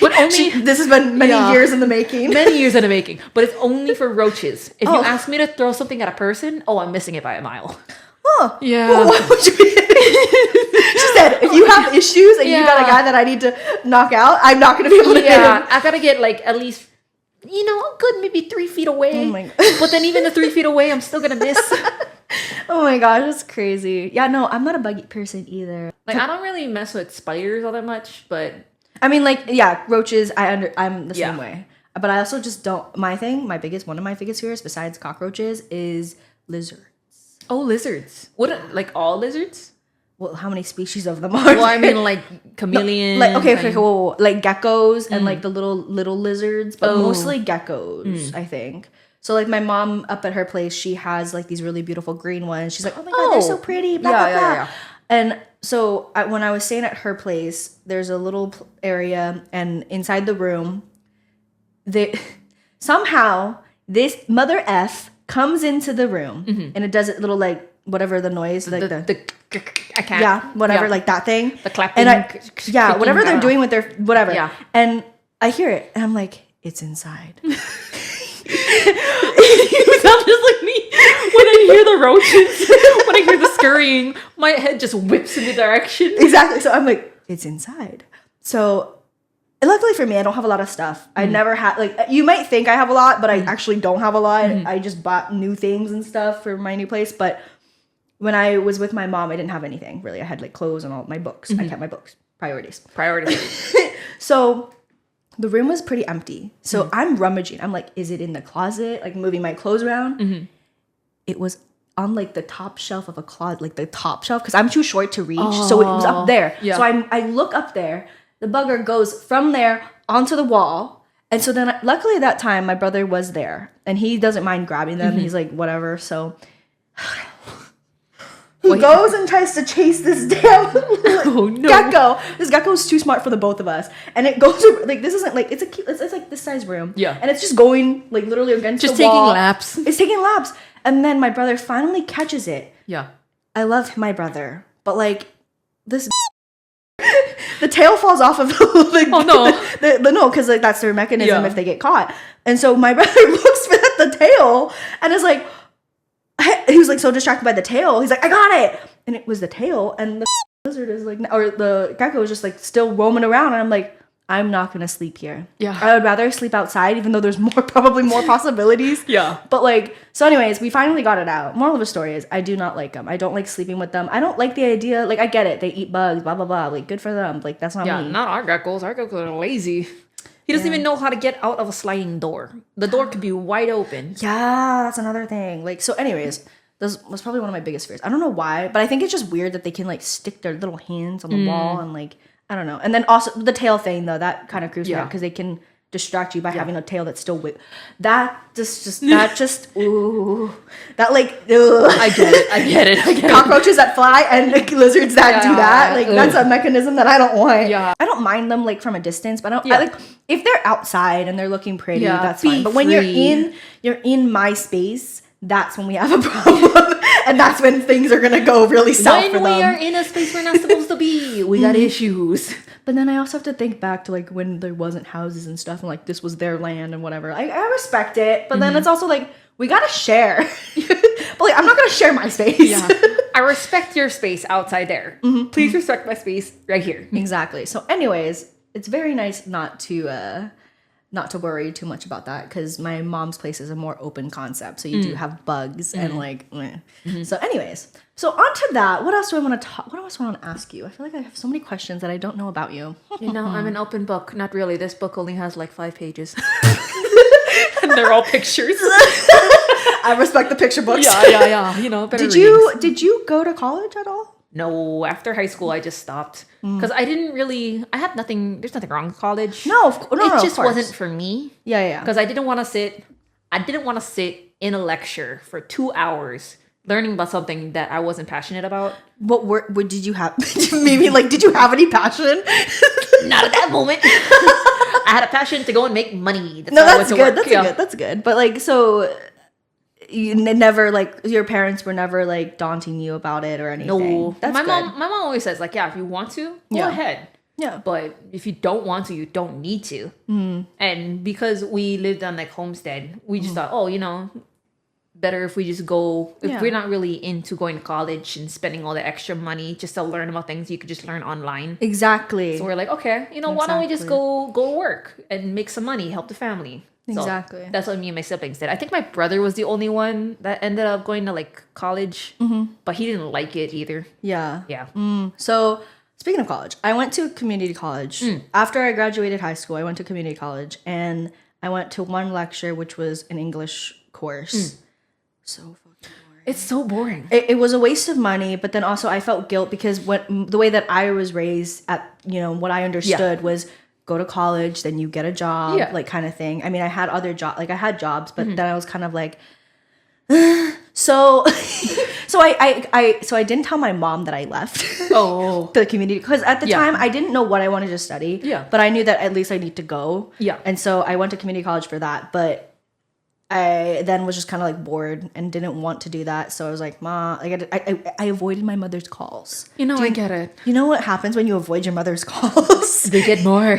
But only this has been many years in the making. Many years in the making. But it's only for roaches. If you ask me to throw something at a person, I'm missing it by a mile. Oh. Yeah. Well, what would you She said, if you have issues and you got a guy that I need to knock out, I'm not going to be able to hit him. I got to get like at least, a good maybe 3 feet away. Oh my God. But then even the 3 feet away, I'm still going to miss. Oh my gosh, that's crazy. Yeah, no, I'm not a buggy person either. Like, I don't really mess with spiders all that much, but... I mean, like, yeah, roaches, I'm the same way. But I also just don't... one of my biggest fears, besides cockroaches, is lizards. Oh, lizards. What, like all lizards? Well, how many species of them are Well, I mean, like chameleons. No, like, okay, whoa. Like geckos and like the little lizards, but mostly geckos, I think. So, like, my mom up at her place, she has, like, these really beautiful green ones. She's like, oh, my God, they're so pretty, blah, blah, blah. Yeah. And so, when I was staying at her place, there's a little area, and inside the room, somehow, this mother F comes into the room, and it does it little, like, whatever the noise, like I can't. Yeah, whatever, like that thing. The clapping. And whatever they're doing with their, whatever. Yeah. And I hear it, and I'm like, it's inside. You sound just like me when I hear the roaches, when I hear the scurrying, my head just whips in the direction. Exactly. So I'm like, it's inside. So luckily for me, I don't have a lot of stuff. I never had, like, you might think I have a lot, but I actually don't have a lot. I just bought new things and stuff for my new place. But when I was with my mom, I didn't have anything really. I had like clothes and all my books. I kept my books. Priorities. So the room was pretty empty. So I'm rummaging. I'm like, is it in the closet? Like moving my clothes around. It was on like the top shelf of a closet, like the top shelf, because I'm too short to reach. So it was up there. Yeah. So I look up there. The bugger goes from there onto the wall. And so then luckily at that time, my brother was there and he doesn't mind grabbing them. He's like, whatever. So he goes and tries to chase this damn gecko. This gecko is too smart for the both of us. And it goes like, this isn't like, it's like this size room. Yeah. And it's just going like literally against the wall. Just taking laps. It's taking laps. And then my brother finally catches it. Yeah. I love my brother, but like this, the tail falls off of the no, because like that's their mechanism if they get caught. And so my brother looks at the tail and is like, he was like so distracted by the tail. He's like, I got it, and it was the tail, and the lizard is like, or the gecko is just like still roaming around, and I'm like, I'm not gonna sleep here. Yeah. I would rather sleep outside, even though there's probably more possibilities. Yeah. But like, so anyways, we finally got it out. Moral of the story is, I do not like them. I don't like sleeping with them. I don't like the idea. Like, I get it. They eat bugs, blah, blah, blah. Like, good for them. Like, that's not me. Yeah, not our geckos. Our geckos are lazy. He doesn't even know how to get out of a sliding door. The door could be wide open. Yeah, that's another thing. Like, so anyways, this was probably one of my biggest fears. I don't know why, but I think it's just weird that they can like stick their little hands on the wall and like, I don't know. And then also the tail thing though, that kind of creeps me out because they can distract you by having a tail that's still that just ooh, that like ugh. I get it. Cockroaches that fly and like, lizards that do that, like that's a mechanism that I don't want. Yeah. I don't mind them like from a distance, but I like if they're outside and they're looking pretty, that's fine. But when you're in my space, that's when we have a problem. And that's when things are gonna go really south for them. When we are in a space we're not supposed to be, we got issues. But then I also have to think back to like when there wasn't houses and stuff, and like this was their land and whatever. I respect it, but then it's also like we gotta share. But like I'm not gonna share my space. Yeah. I respect your space outside there. Please respect my space right here. Exactly. So, anyways, it's very nice not to worry too much about that because my mom's place is a more open concept. So you do have bugs and like, So anyways, so onto that, what else do I want to talk? What else do I want to ask you? I feel like I have so many questions that I don't know about you. You know, I'm an open book. Not really. This book only has like 5 pages. And they're all pictures. I respect the picture books. Yeah. You know, better Did you go to college at all? No, after high school, I just stopped because I had nothing. There's nothing wrong with college. No, it just wasn't for me. Yeah. Because I didn't want to sit in a lecture for 2 hours learning about something that I wasn't passionate about. What did you have? Maybe like, did you have any passion? Not at that moment. I had a passion to go and make money. That's good. That's good. But like, so. You never like your parents were never like daunting you about it or anything. No, that's my good. mom always says like, yeah, if you want to, go ahead. Yeah, but if you don't want to, you don't need to. And because we lived on like homestead, we just thought, oh, you know, better if we just go. If we're not really into going to college and spending all the extra money just to learn about things you could just learn online. Exactly. So we're like, okay, you know, why don't we just go work and make some money, help the family. Exactly. So that's what me and my siblings did. I think my brother was the only one that ended up going to like college, but he didn't like it either. Yeah. Yeah. So speaking of college, I went to community college. After I graduated high school, I went to community college and I went to one lecture, which was an English course. So fucking boring. It's so boring. It was a waste of money, but then also I felt guilt because the way that I was raised at, you know, what I understood was go to college, then you get a job, like kind of thing. I mean, I had other jobs, like I had jobs, but then I was kind of like, so I didn't tell my mom that I left the community because at the time I didn't know what I wanted to study. Yeah. But I knew that at least I need to go. Yeah. And so I went to community college for that, but I then was just kind of like bored and didn't want to do that. So I was like, Ma, like I avoided my mother's calls. You know, I get it. You know what happens when you avoid your mother's calls? They get more.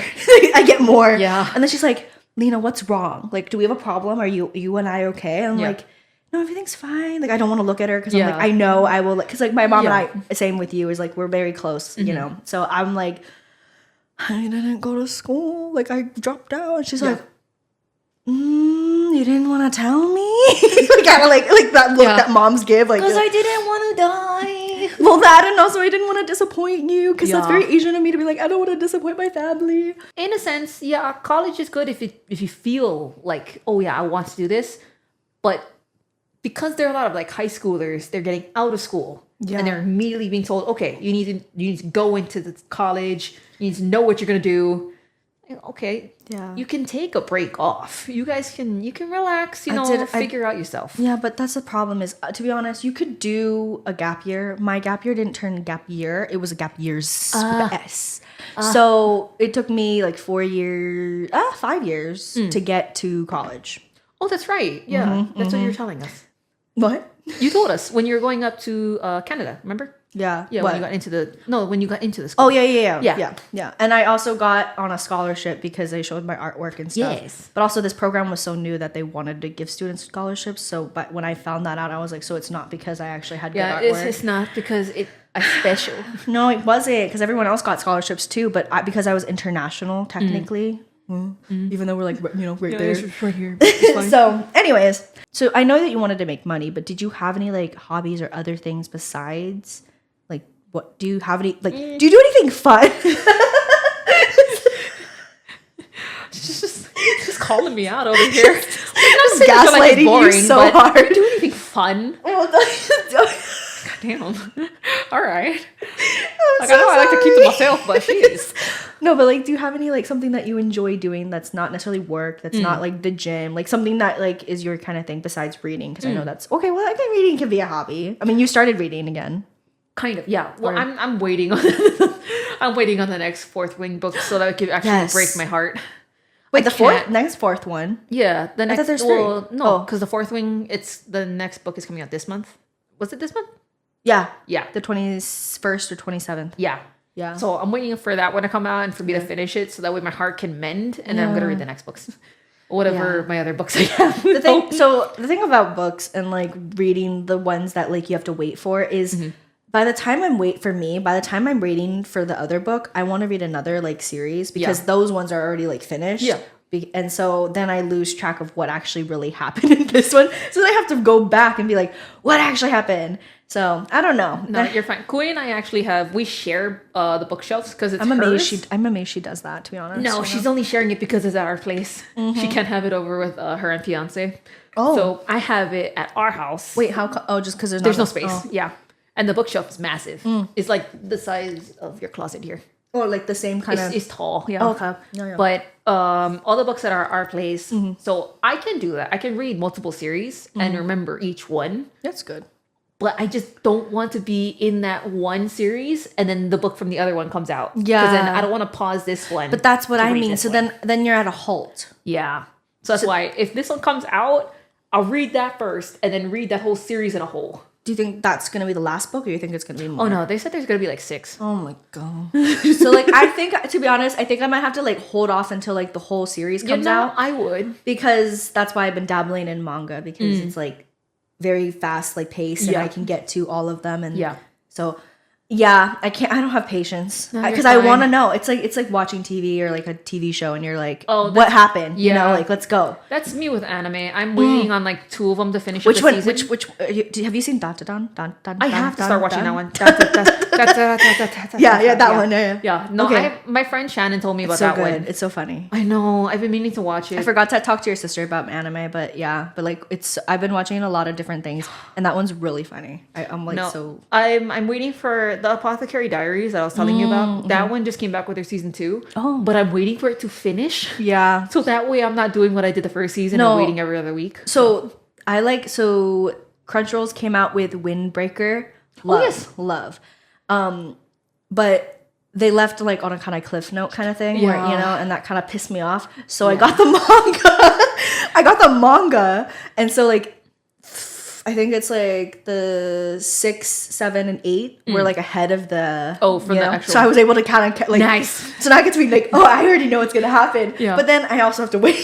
I get more. Yeah. And then she's like, Lena, what's wrong? Like, do we have a problem? Are you and I okay? And I'm like, no, everything's fine. Like, I don't want to look at her because I'm like, I know I will. Because like my mom and I, same with you, is like we're very close, you know. So I'm like, I didn't go to school. Like I dropped out. And she's like, you didn't want to tell me? Kind of like that look that moms give. Like, because I didn't want to die. Well, that, and also I didn't want to disappoint you because that's very Asian of me to be like, I don't want to disappoint my family. In a sense, college is good if you feel like, oh yeah, I want to do this, but because there are a lot of like high schoolers, they're getting out of school and they're immediately being told, okay, you need to go into the college. You need to know what you're going to do. Okay. Yeah. You can take a break off. You guys can relax, figure out yourself. Yeah, but that's the problem is, to be honest, you could do a gap year. My gap year didn't turn gap year. It was a gap year's with a S. So it took me like 5 years to get to college. Oh, that's right. Yeah. That's what you were telling us. What? You told us when you were going up to Canada, remember? Yeah. Yeah, what? when you got into the school. Oh, yeah. And I also got on a scholarship because they showed my artwork and stuff. Yes. But also this program was so new that they wanted to give students scholarships. So, but when I found that out, I was like, so it's not because I actually had good artwork. It's not because I'm special. No, it wasn't, because everyone else got scholarships too. But because I was international, technically, even though we're like, right there. It's right here. So, anyways, so I know that you wanted to make money, but did you have any like hobbies or other things besides? Like, what do you have any? Like, do you do anything fun? just calling me out over here. Just gaslighting you so hard. Do you do anything fun? God damn. All right. I know I like to keep to myself, but she's. No, but like, do you have any like something that you enjoy doing that's not necessarily work, that's not like the gym, like something that like is your kind of thing besides reading? Because I know that's okay. Well, I think reading can be a hobby. I mean, you started reading again. Kind of, yeah. Well, I'm waiting on I'm waiting on the next Fourth Wing book so that I could actually break my heart. Wait, next fourth one? Yeah, the next. I thought there's three. No, because the Fourth Wing, the next book is coming out this month. Was it this month? Yeah, yeah, the 21st or 27th. Yeah. Yeah. So I'm waiting for that one to come out and for me to finish it so that way my heart can mend and then I'm gonna read the next books. Whatever my other books I have. The thing about books and like reading the ones that like you have to wait for is by the time I'm waiting for the other book, I want to read another like series because those ones are already like finished. Yeah. And so then I lose track of what actually really happened in this one. So then I have to go back and be like, what actually happened? So I don't know. No, you're fine. Kui and I we share the bookshelves because it's I'm amazed she does that, to be honest. No, she's only sharing it because it's at our place. She can't have it over with her and fiance. Oh. So I have it at our house. Wait, how? Just because there's no space. Oh. Yeah. And the bookshelf is massive. It's like the size of your closet here. Oh, like the same kind of... It's tall, yeah. Oh, okay. Yeah. But all the books that are our place, so I can do that. I can read multiple series and remember each one. That's good. But I just don't want to be in that one series and then the book from the other one comes out. Yeah. Because then I don't want to pause this one. But that's what I mean. So then you're at a halt. Yeah. So that's why if this one comes out, I'll read that first and then read that whole series in a whole. Do you think that's going to be the last book or you think it's going to be more? Oh, no. They said there's going to be like 6. Oh, my God. So, like, I think, to be honest, I think I might have to, like, hold off until, like, the whole series comes out. I would. Because that's why I've been dabbling in manga because it's, like, very fast, like, pace and I can get to all of them. And so... Yeah, I don't have patience because I want to know. It's like watching TV or like a TV show and you're like, oh, what happened? You know, like, let's go. That's me with anime. I'm waiting on like 2 of them to finish which the one, season. Which have you seen Dantadan? I have to start watching that one. Yeah, that one. Yeah. No, okay. My friend Shannon told me about that one. It's so funny. I know. I've been meaning to watch it. I forgot to talk to your sister about anime, but like I've been watching a lot of different things and that one's really funny. I'm like I'm waiting for the Apothecary Diaries that I was telling you about. That one just came back with their season 2. Oh. But I'm waiting for it to finish. Yeah. So that way I'm not doing what I did the first season and waiting every other week. So Crunchyroll's came out with Windbreaker. Love. But they left like on a kind of cliff note kind of thing where, and that kind of pissed me off. So I got the manga. And so like I think it's like the 6, 7, and 8 were like ahead of the the actual. So I was able to kind of like nice. So now I get to be like, oh, I already know what's gonna happen. Yeah. But then I also have to wait.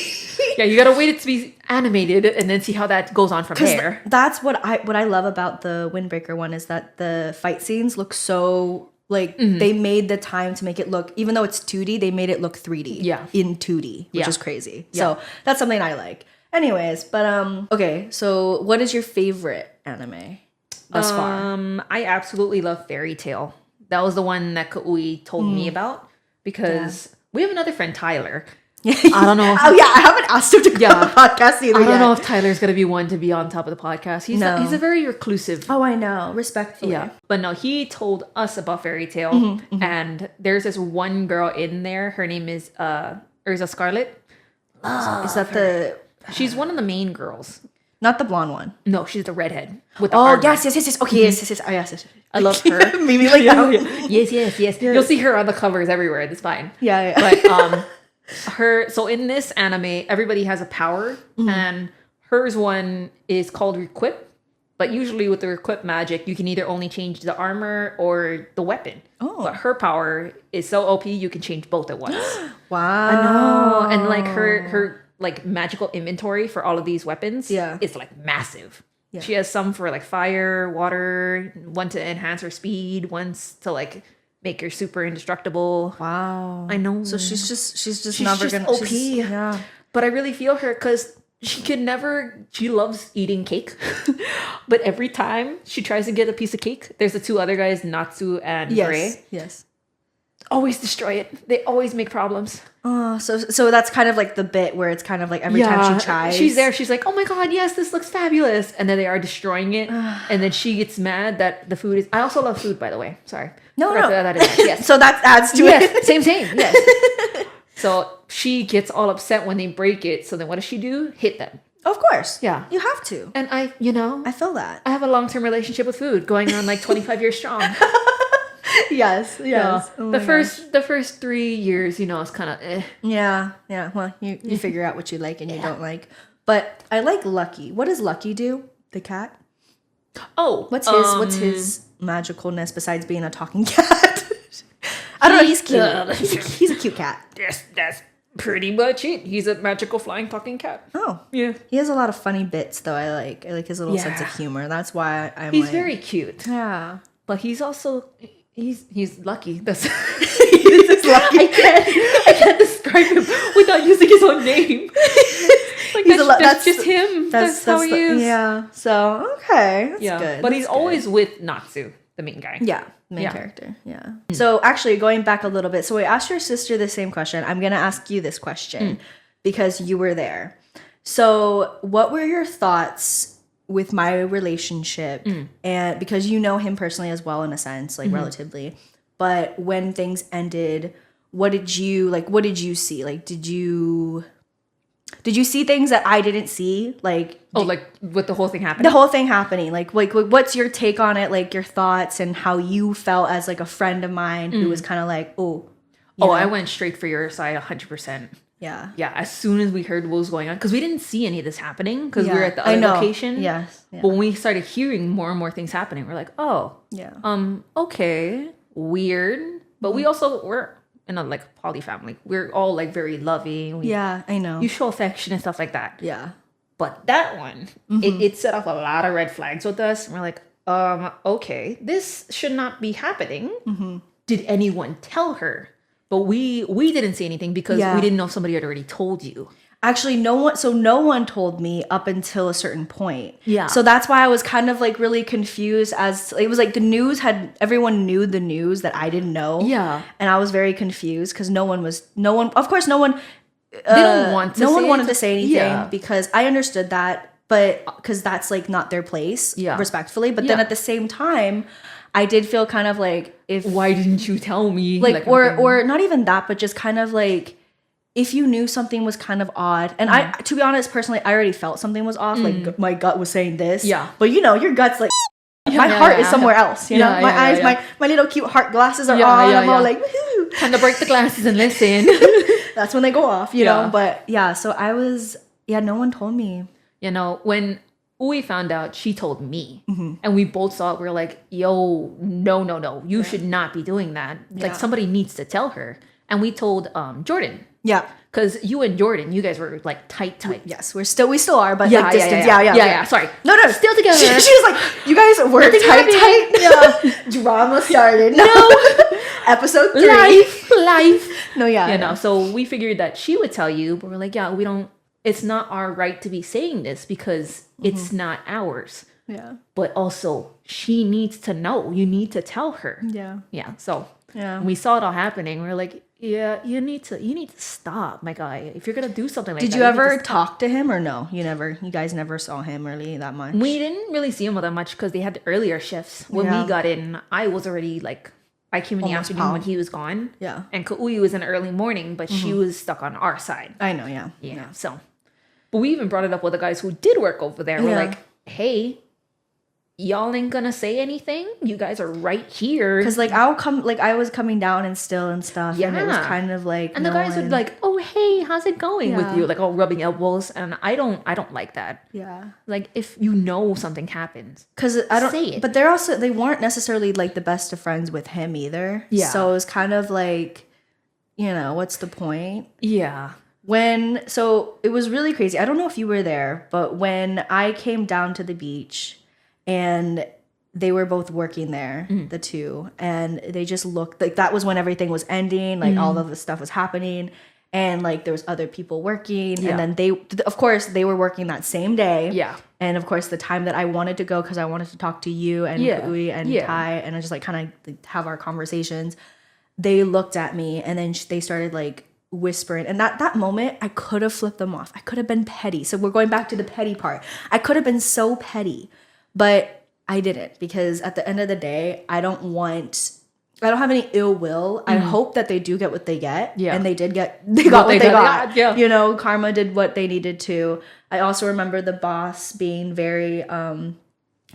Yeah, you gotta wait it to be animated and then see how that goes on from there. That's what I love about the Windbreaker one is that the fight scenes look so like they made the time to make it look, even though it's 2D, they made it look 3D. Yeah. In 2D, which is crazy. Yeah. So that's something I like. Anyways, but okay, so what is your favorite anime thus far? I absolutely love Fairy Tail. That was the one that Kui told me about because we have another friend, Tyler. I don't know. Oh yeah, I haven't asked him to come on the podcast either. I don't know if Tyler's gonna be one to be on top of the podcast. He's a very reclusive. Oh, I know. Respectfully. Yeah, but no, he told us about Fairy Tale, and there's this one girl in there. Her name is Urza Scarlet. Is that She's one of the main girls. not the blonde one? No, she's the redhead with the Oh armor. yes. Okay, yes. Oh yes. I love her. Maybe like that. Yes. You'll see her on the covers everywhere. It's fine. Yeah. But so in this anime, everybody has a power, and hers one is called Requip. But usually with the Requip magic, you can either only change the armor or the weapon. Oh. But her power is so OP, you can change both at once. Wow. I know. And like her like magical inventory for all of these weapons is like massive. Yeah. She has some for like fire, water, one to enhance her speed, one's to like make her super indestructible. Wow. I know. So she's just never gonna OP. Yeah. But I really feel her because she loves eating cake. But every time she tries to get a piece of cake, there's the two other guys, Natsu and Gray. Yes. Always destroy it. They always make problems. Oh, so that's kind of like the bit where it's kind of like every time she tries. She's there. She's like, oh my God, yes, this looks fabulous. And then they are destroying it. And then she gets mad that the food is... I also love food, by the way. Sorry. No. Yes. So that adds to it. Same. Yes. So she gets all upset when they break it. So then what does she do? Hit them. Of course. Yeah. You have to. And I feel that. I have a long-term relationship with food going on like 25 years strong. Yes. Oh the first 3 years, it's kind of Yeah. Well, you figure out what you like and you don't like. But I like Lucky. What does Lucky do? The cat? Oh, what's his magicalness besides being a talking cat? I don't know. He's cute. He's a cute cat. Yes, that's pretty much it. He's a magical flying talking cat. Oh, yeah. He has a lot of funny bits though. I like his little sense of humor. That's why He's very cute. Yeah, but he's also he's lucky. That's he's lucky. I can't describe him without using his own name. Like that's just him. That's how he is. Yeah. So okay, that's good. But he's always with Natsu, the main guy. Yeah, main character. Yeah. So actually, going back a little bit, so I asked your sister the same question. I'm gonna ask you this question because you were there. So, what were your thoughts with my relationship, and because you know him personally as well, in a sense, like relatively, but when things ended, what did you see? Like, did you see things that I didn't see? Like, like with the whole thing happening? The whole thing happening. Like, what's your take on it? Like, your thoughts and how you felt as like a friend of mine who was kind of like, I went straight for your side 100%. Yeah. Yeah. As soon as we heard what was going on, because we didn't see any of this happening because we were at the other location. Yes. Yeah. But when we started hearing more and more things happening, we're like, oh, yeah. Okay, weird. But we also were in a like poly family. We're all like very loving. Yeah, I know. You show affection and stuff like that. Yeah. But that one, it set off a lot of red flags with us. And we're like, okay, this should not be happening. Did anyone tell her? But we didn't say anything because we didn't know if somebody had already told you. Actually, no one told me up until a certain point. Yeah. So that's why I was kind of like really confused it was like everyone knew the news that I didn't know. Yeah. And I was very confused because no one they don't want to wanted to say anything because I understood that, but because that's like not their place, respectfully. But then at the same time, I did feel kind of like why didn't you tell me? Like or not even that, but just kind of like if you knew something was kind of odd, and I, to be honest, personally, I already felt something was off. Like my gut was saying this. Yeah. But your gut's like my heart is somewhere else. You know, my eyes, my little cute heart glasses are on. I'm all like, woohoo. Time to break the glasses and listen. That's when they go off. You know. But so I was. No one told me. When we found out, she told me, and we both saw it. We were like, "Yo, no, you should not be doing that. Like somebody needs to tell her." And we told Jordan. Yeah. Because you and Jordan, you guys were like tight. Yes, we still are, but like distance. Yeah. Sorry. No. Still together. She was like, you guys were tight. Yeah. Drama started. No. Episode 3. Life. No, yeah. So we figured that she would tell you, but we're like, we don't, it's not our right to be saying this because it's not ours. Yeah. But also, she needs to know. You need to tell her. Yeah. Yeah. So we saw it all happening. We're like, Yeah, you need to stop, my guy. If you're gonna do something like Did that, you need ever to stop. talk to him or no? You guys never saw him really that much? We didn't really see him that much because they had earlier shifts. When Yeah. we got in, I was already like, I came in the Almost afternoon when pal. he was gone. Yeah. And Kau'i was in early morning, but she was stuck on our side. I know, yeah. Yeah. So, but we even brought it up with the guys who did work over there. We're Yeah. like, hey, y'all ain't gonna say anything. You guys are right here. Because like I was coming down and still and stuff, and it was Yeah. kind of like And the guys would like, oh hey, how's it going with Yeah. you? Like all rubbing elbows, and I don't like that. yeah. Like if you know something happens, Because I don't, Say it. but they weren't necessarily like the best of friends with him either. Yeah. So it was kind of like, what's the point? yeah, So it was really crazy. I don't know if you were there, but when I came down to the beach and they were both working there, the two, and they just looked like that was when everything was ending, like all of the stuff was happening, and like there was other people working, Yeah. and then of course they were working that same day. Yeah. And of course the time that I wanted to go because I wanted to talk to you and Yeah. Kui and Yeah. Ty and I just like kind of have our conversations. They looked at me and then they started like whispering, and that moment I could have flipped them off. I could have been petty. So we're going back to the petty part. I could have been so petty, but I didn't, because at the end of the day I don't have any ill will. I hope that they do get what they get. Yeah. And they got what they got. Yeah. Karma did what they needed to. I also remember the boss being very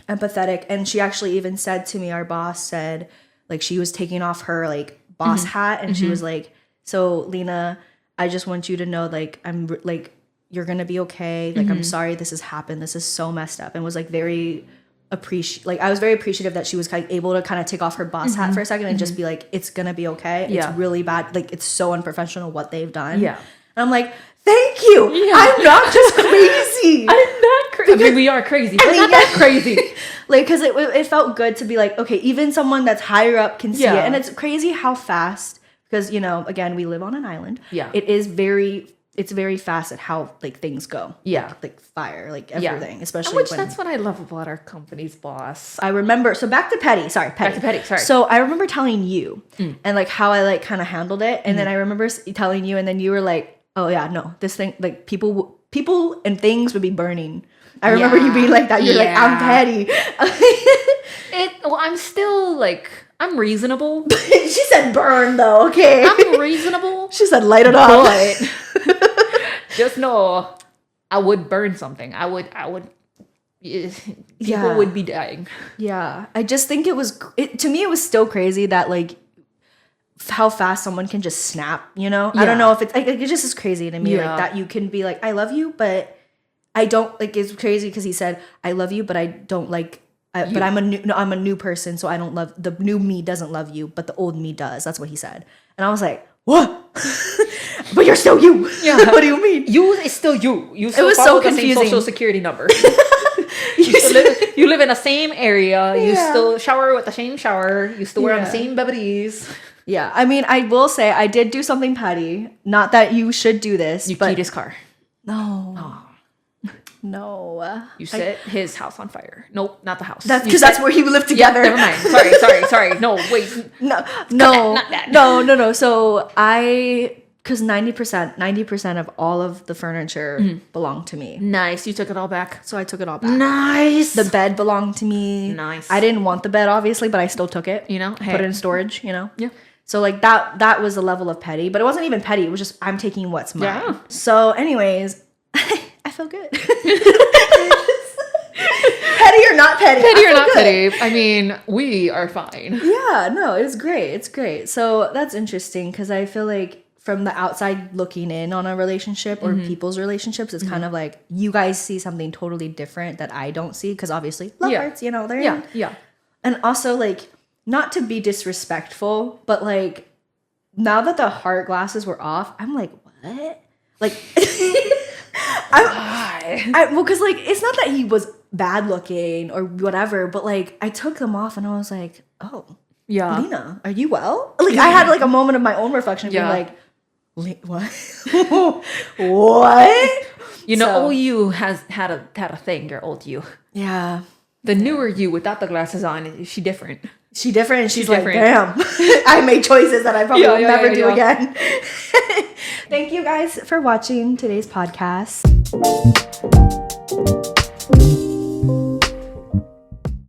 empathetic, and she actually even said to me, our boss said, like, she was taking off her like boss hat, and she was like, so Lena, I just want you to know, like, you're gonna be okay, like I'm sorry this has happened, this is so messed up, and was like very I was very appreciative that she was like able to kind of take off her boss hat for a second and just be like, it's gonna be okay. Yeah. It's really bad, like it's so unprofessional what they've done. Yeah. And I'm like, thank you. Yeah. I'm not just crazy. I'm not crazy. I mean, we are crazy, but not that crazy. Like, because it felt good to be like, okay, even someone that's higher up can see it. And it's crazy how fast, because, again, we live on an island. Yeah. It's very fast at how, like, things go. Yeah. Like fire, like everything, especially Which when... that's what I love about our company's boss. I remember, so back to petty. So I remember telling you and like how I like kind of handled it. And then I remember telling you, and then you were like, oh yeah, no, this thing, like people and things would be burning. I remember you being like that. You're like, I'm petty. I'm still like, I'm reasonable. She said burn though, okay. I'm reasonable. She said light it up. But just know I would burn something. I would people would be dying. Yeah. I just think to me it was still crazy that like how fast someone can just snap, I don't know if it's like it just is crazy to me, like that you can be like, I love you, but I don't, like, it's crazy because he said, I love you, but I don't like, but I'm a new person, so I don't love, the new me doesn't love you, but the old me does. That's what he said. And I was like, what? But you're still you. Yeah. What do you mean? You is still you. You still it was follow so the same confusing. social security number. You live in the same area. You still shower with the same shower. You still wear on the same bebbies. Yeah. I mean, I will say I did do something petty. Not that you should do this. You but keyed his car. No. Oh. No. You set his house on fire. Nope, not the house. That's because that's where he lived together. Yeah, never mind. Sorry. No, wait. No. Not that. No. So because 90% of all of the furniture belonged to me. Nice. You took it all back. So I took it all back. Nice. The bed belonged to me. Nice. I didn't want the bed, obviously, but I still took it. Hey. Put it in storage, Yeah. So like that was the level of petty, but it wasn't even petty. It was just, I'm taking what's mine. Yeah. So anyways, I feel good. Petty or not petty? Petty or not petty? I mean, we are fine. Yeah, no, it's great. It's great. So that's interesting because I feel like from the outside looking in on a relationship or people's relationships, it's kind of like you guys see something totally different that I don't see because obviously lovebirds, they're Yeah. And also like, not to be disrespectful, but like now that the heart glasses were off, I'm like, what? Like, well, because like it's not that he was bad looking or whatever, but like I took them off and I was like, oh, Yeah. Lena, are you well? Like I had like a moment of my own reflection, being like, what? What? Old you has had a thing. Your old you. Yeah. The newer you without the glasses on, is she different? she different, and she's like, different. damn, I made choices that I probably will never do yeah. again. Thank you guys for watching today's podcast.